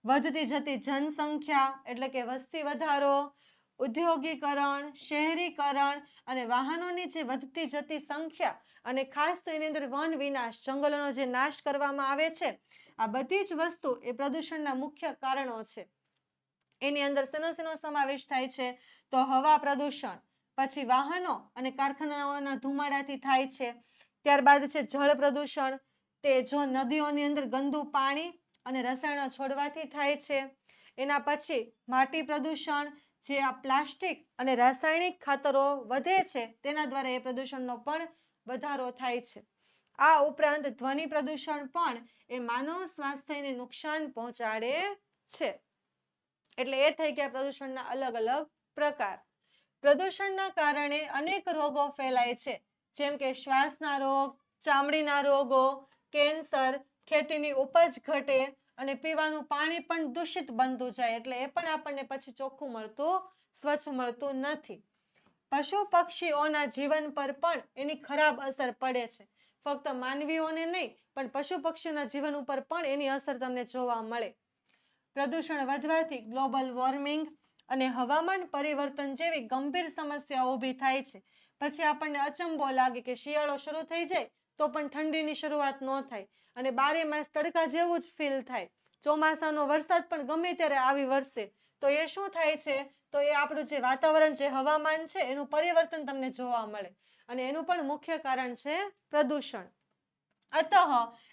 Speaker 1: વધતી જતી જનસંખ્યા એટલે કે વસ્તી વધારો, ઉદ્યોગીકરણ, શહેરીકરણ અને વાહનોની જે વધતી જતી સંખ્યા અને ખાસ તો એની અંદર વન વિનાશ, જંગલોનો જે નાશ કરવામાં આવે છે, આ બધી જ વસ્તુ એ પ્રદૂષણના મુખ્ય કારણો છે. એની અંદર શેનો સમાવેશ થાય છે? તો હવા પ્રદૂષણ, પછી વાહનો અને કારખાનાઓના ધુમાડાથી થાય છે. ત્યારબાદ છે જળ પ્રદૂષણ, તે જો નદીઓની અંદર ગંદુ પાણી અને રસાયણો છોડવાથી થાય છે. એના પછી માટી પ્રદૂષણ, જે આ પ્લાસ્ટિક અને રાસાયણિક ખાતરો વધે છે તેના દ્વારા એ પ્રદૂષણનો પણ વધારો થાય છે. આ ઉપરાંત ધ્વનિ પ્રદૂષણ પણ એ માનવ સ્વાસ્થ્યને નુકસાન પહોંચાડે છે. એટલે એ થઈ ગયા પ્રદૂષણના અલગ અલગ પ્રકાર. પ્રદૂષણના કારણે અનેક રોગો ફેલાય છે, જેમ કે શ્વાસના રોગ, ચામડીના રોગો, કેન્સર, ખેતીની ઉપજ ઘટે અને પીવાનું પાણી પણ દૂષિત બનતું જાય, એટલે એ પણ આપણને પછી ચોખ્ખું મળતું, સ્વચ્છ મળતું નથી. પશુ પક્ષીઓના જીવન પર પણ એની ખરાબ અસર પડે છે. ફક્ત માનવીઓને નહીં પણ પશુ પક્ષીઓના જીવન ઉપર પણ એની અસર તમને જોવા મળે. પ્રદૂષણ વધવાથી ગ્લોબલ વોર્મિંગ અને હવામાન પરિવર્તન જેવી ગંભીર સમસ્યાઓ ઊભી થાય છે. પછી આપણને અચંબો લાગે કે શિયાળો શરૂ થઈ જાય તો પણ ઠંડીની શરૂઆત ન થાય અને 12 માસ તડકા જેવું જ ફીલ થાય. ચોમાસાનો વરસાદ પણ ગમે ત્યારે આવી વરસે તો એ શું થાય છે? તો એ આપણું જે વાતાવરણ, જે હવામાન છે એનું પરિવર્તન તમને જોવા મળે અને એનું પણ મુખ્ય કારણ છે પ્રદૂષણ. અતઃ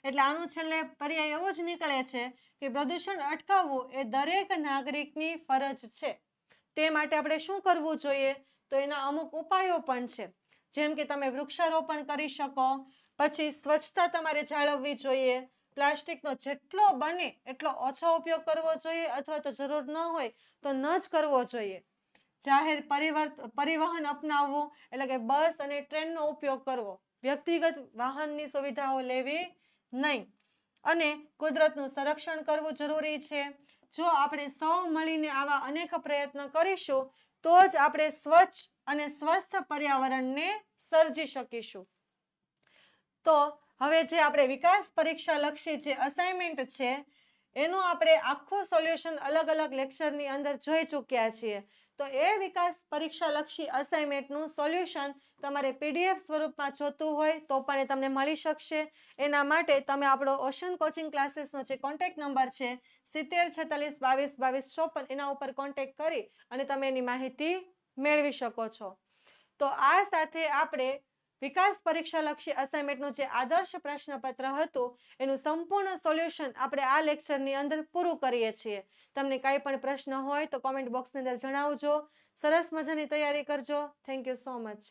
Speaker 1: એટલે આનું છેલ્લે પર્યાય એવો જ નીકળે છે કે પ્રદૂષણ અટકાવવું એ દરેક નાગરિકની ફરજ છે. તે માટે આપણે શું કરવું જોઈએ? તો એના અમુક ઉપાયો પણ છે, જેમ કે તમે વૃક્ષારોપણ કરી શકો, પછી સ્વચ્છતા તમારે જાળવવી જોઈએ, પ્લાસ્ટિકનો જેટલો બને એટલો ઓછો ઉપયોગ કરવો જોઈએ અથવા તો જરૂર ન હોય તો ન જ કરવો જોઈએ. જાહેર પરિવહન અપનાવવું, એટલે કે બસ અને ટ્રેનનો ઉપયોગ કરવો. વ્યક્તિગત વાહનની સુવિધાઓ લેવી નહીં. અને કુદરતનું સંરક્ષણ કરવું જરૂરી છે. જો આપણે સૌ મળીને આવા અનેક પ્રયત્નો કરીશું તો જ આપણે સ્વચ્છ અને સ્વસ્થ પર્યાવરણને સર્જી શકીશું. તો હવે જે આપણે વિકાસ પરીક્ષા લક્ષી જે અસાઇનમેન્ટ છે એનું આપણે આખું સોલ્યુશન અલગ અલગ લેક્ચરની અંદર જોઈ ચૂક્યા છીએ. તો એ વિકાસ પરીક્ષા લક્ષી અસાઇનમેન્ટનું સોલ્યુશન તમારે પીડીએફ સ્વરૂપમાં જોતું હોય તો પણ એ તમને મળી શકશે. એના માટે તમે આપણો ઓશન કોચિંગ ક્લાસીસનો જે કોન્ટેક્ટ નંબર છે 7046222254 એના ઉપર કોન્ટેક્ટ કરી અને તમે એની માહિતી મેળવી શકો છો. તો આ સાથે આપણે વિકાસ પરીક્ષા લક્ષી અસાઇનમેન્ટનું જે આદર્શ પ્રશ્નપત્ર હતું એનું સંપૂર્ણ સોલ્યુશન આપણે આ લેક્ચરની અંદર પૂરું કરીએ છીએ. તમને કાંઈ પણ પ્રશ્ન હોય તો કોમેન્ટ બોક્સની અંદર જણાવજો. સરસ મજાની તૈયારી કરજો. Thank you so much.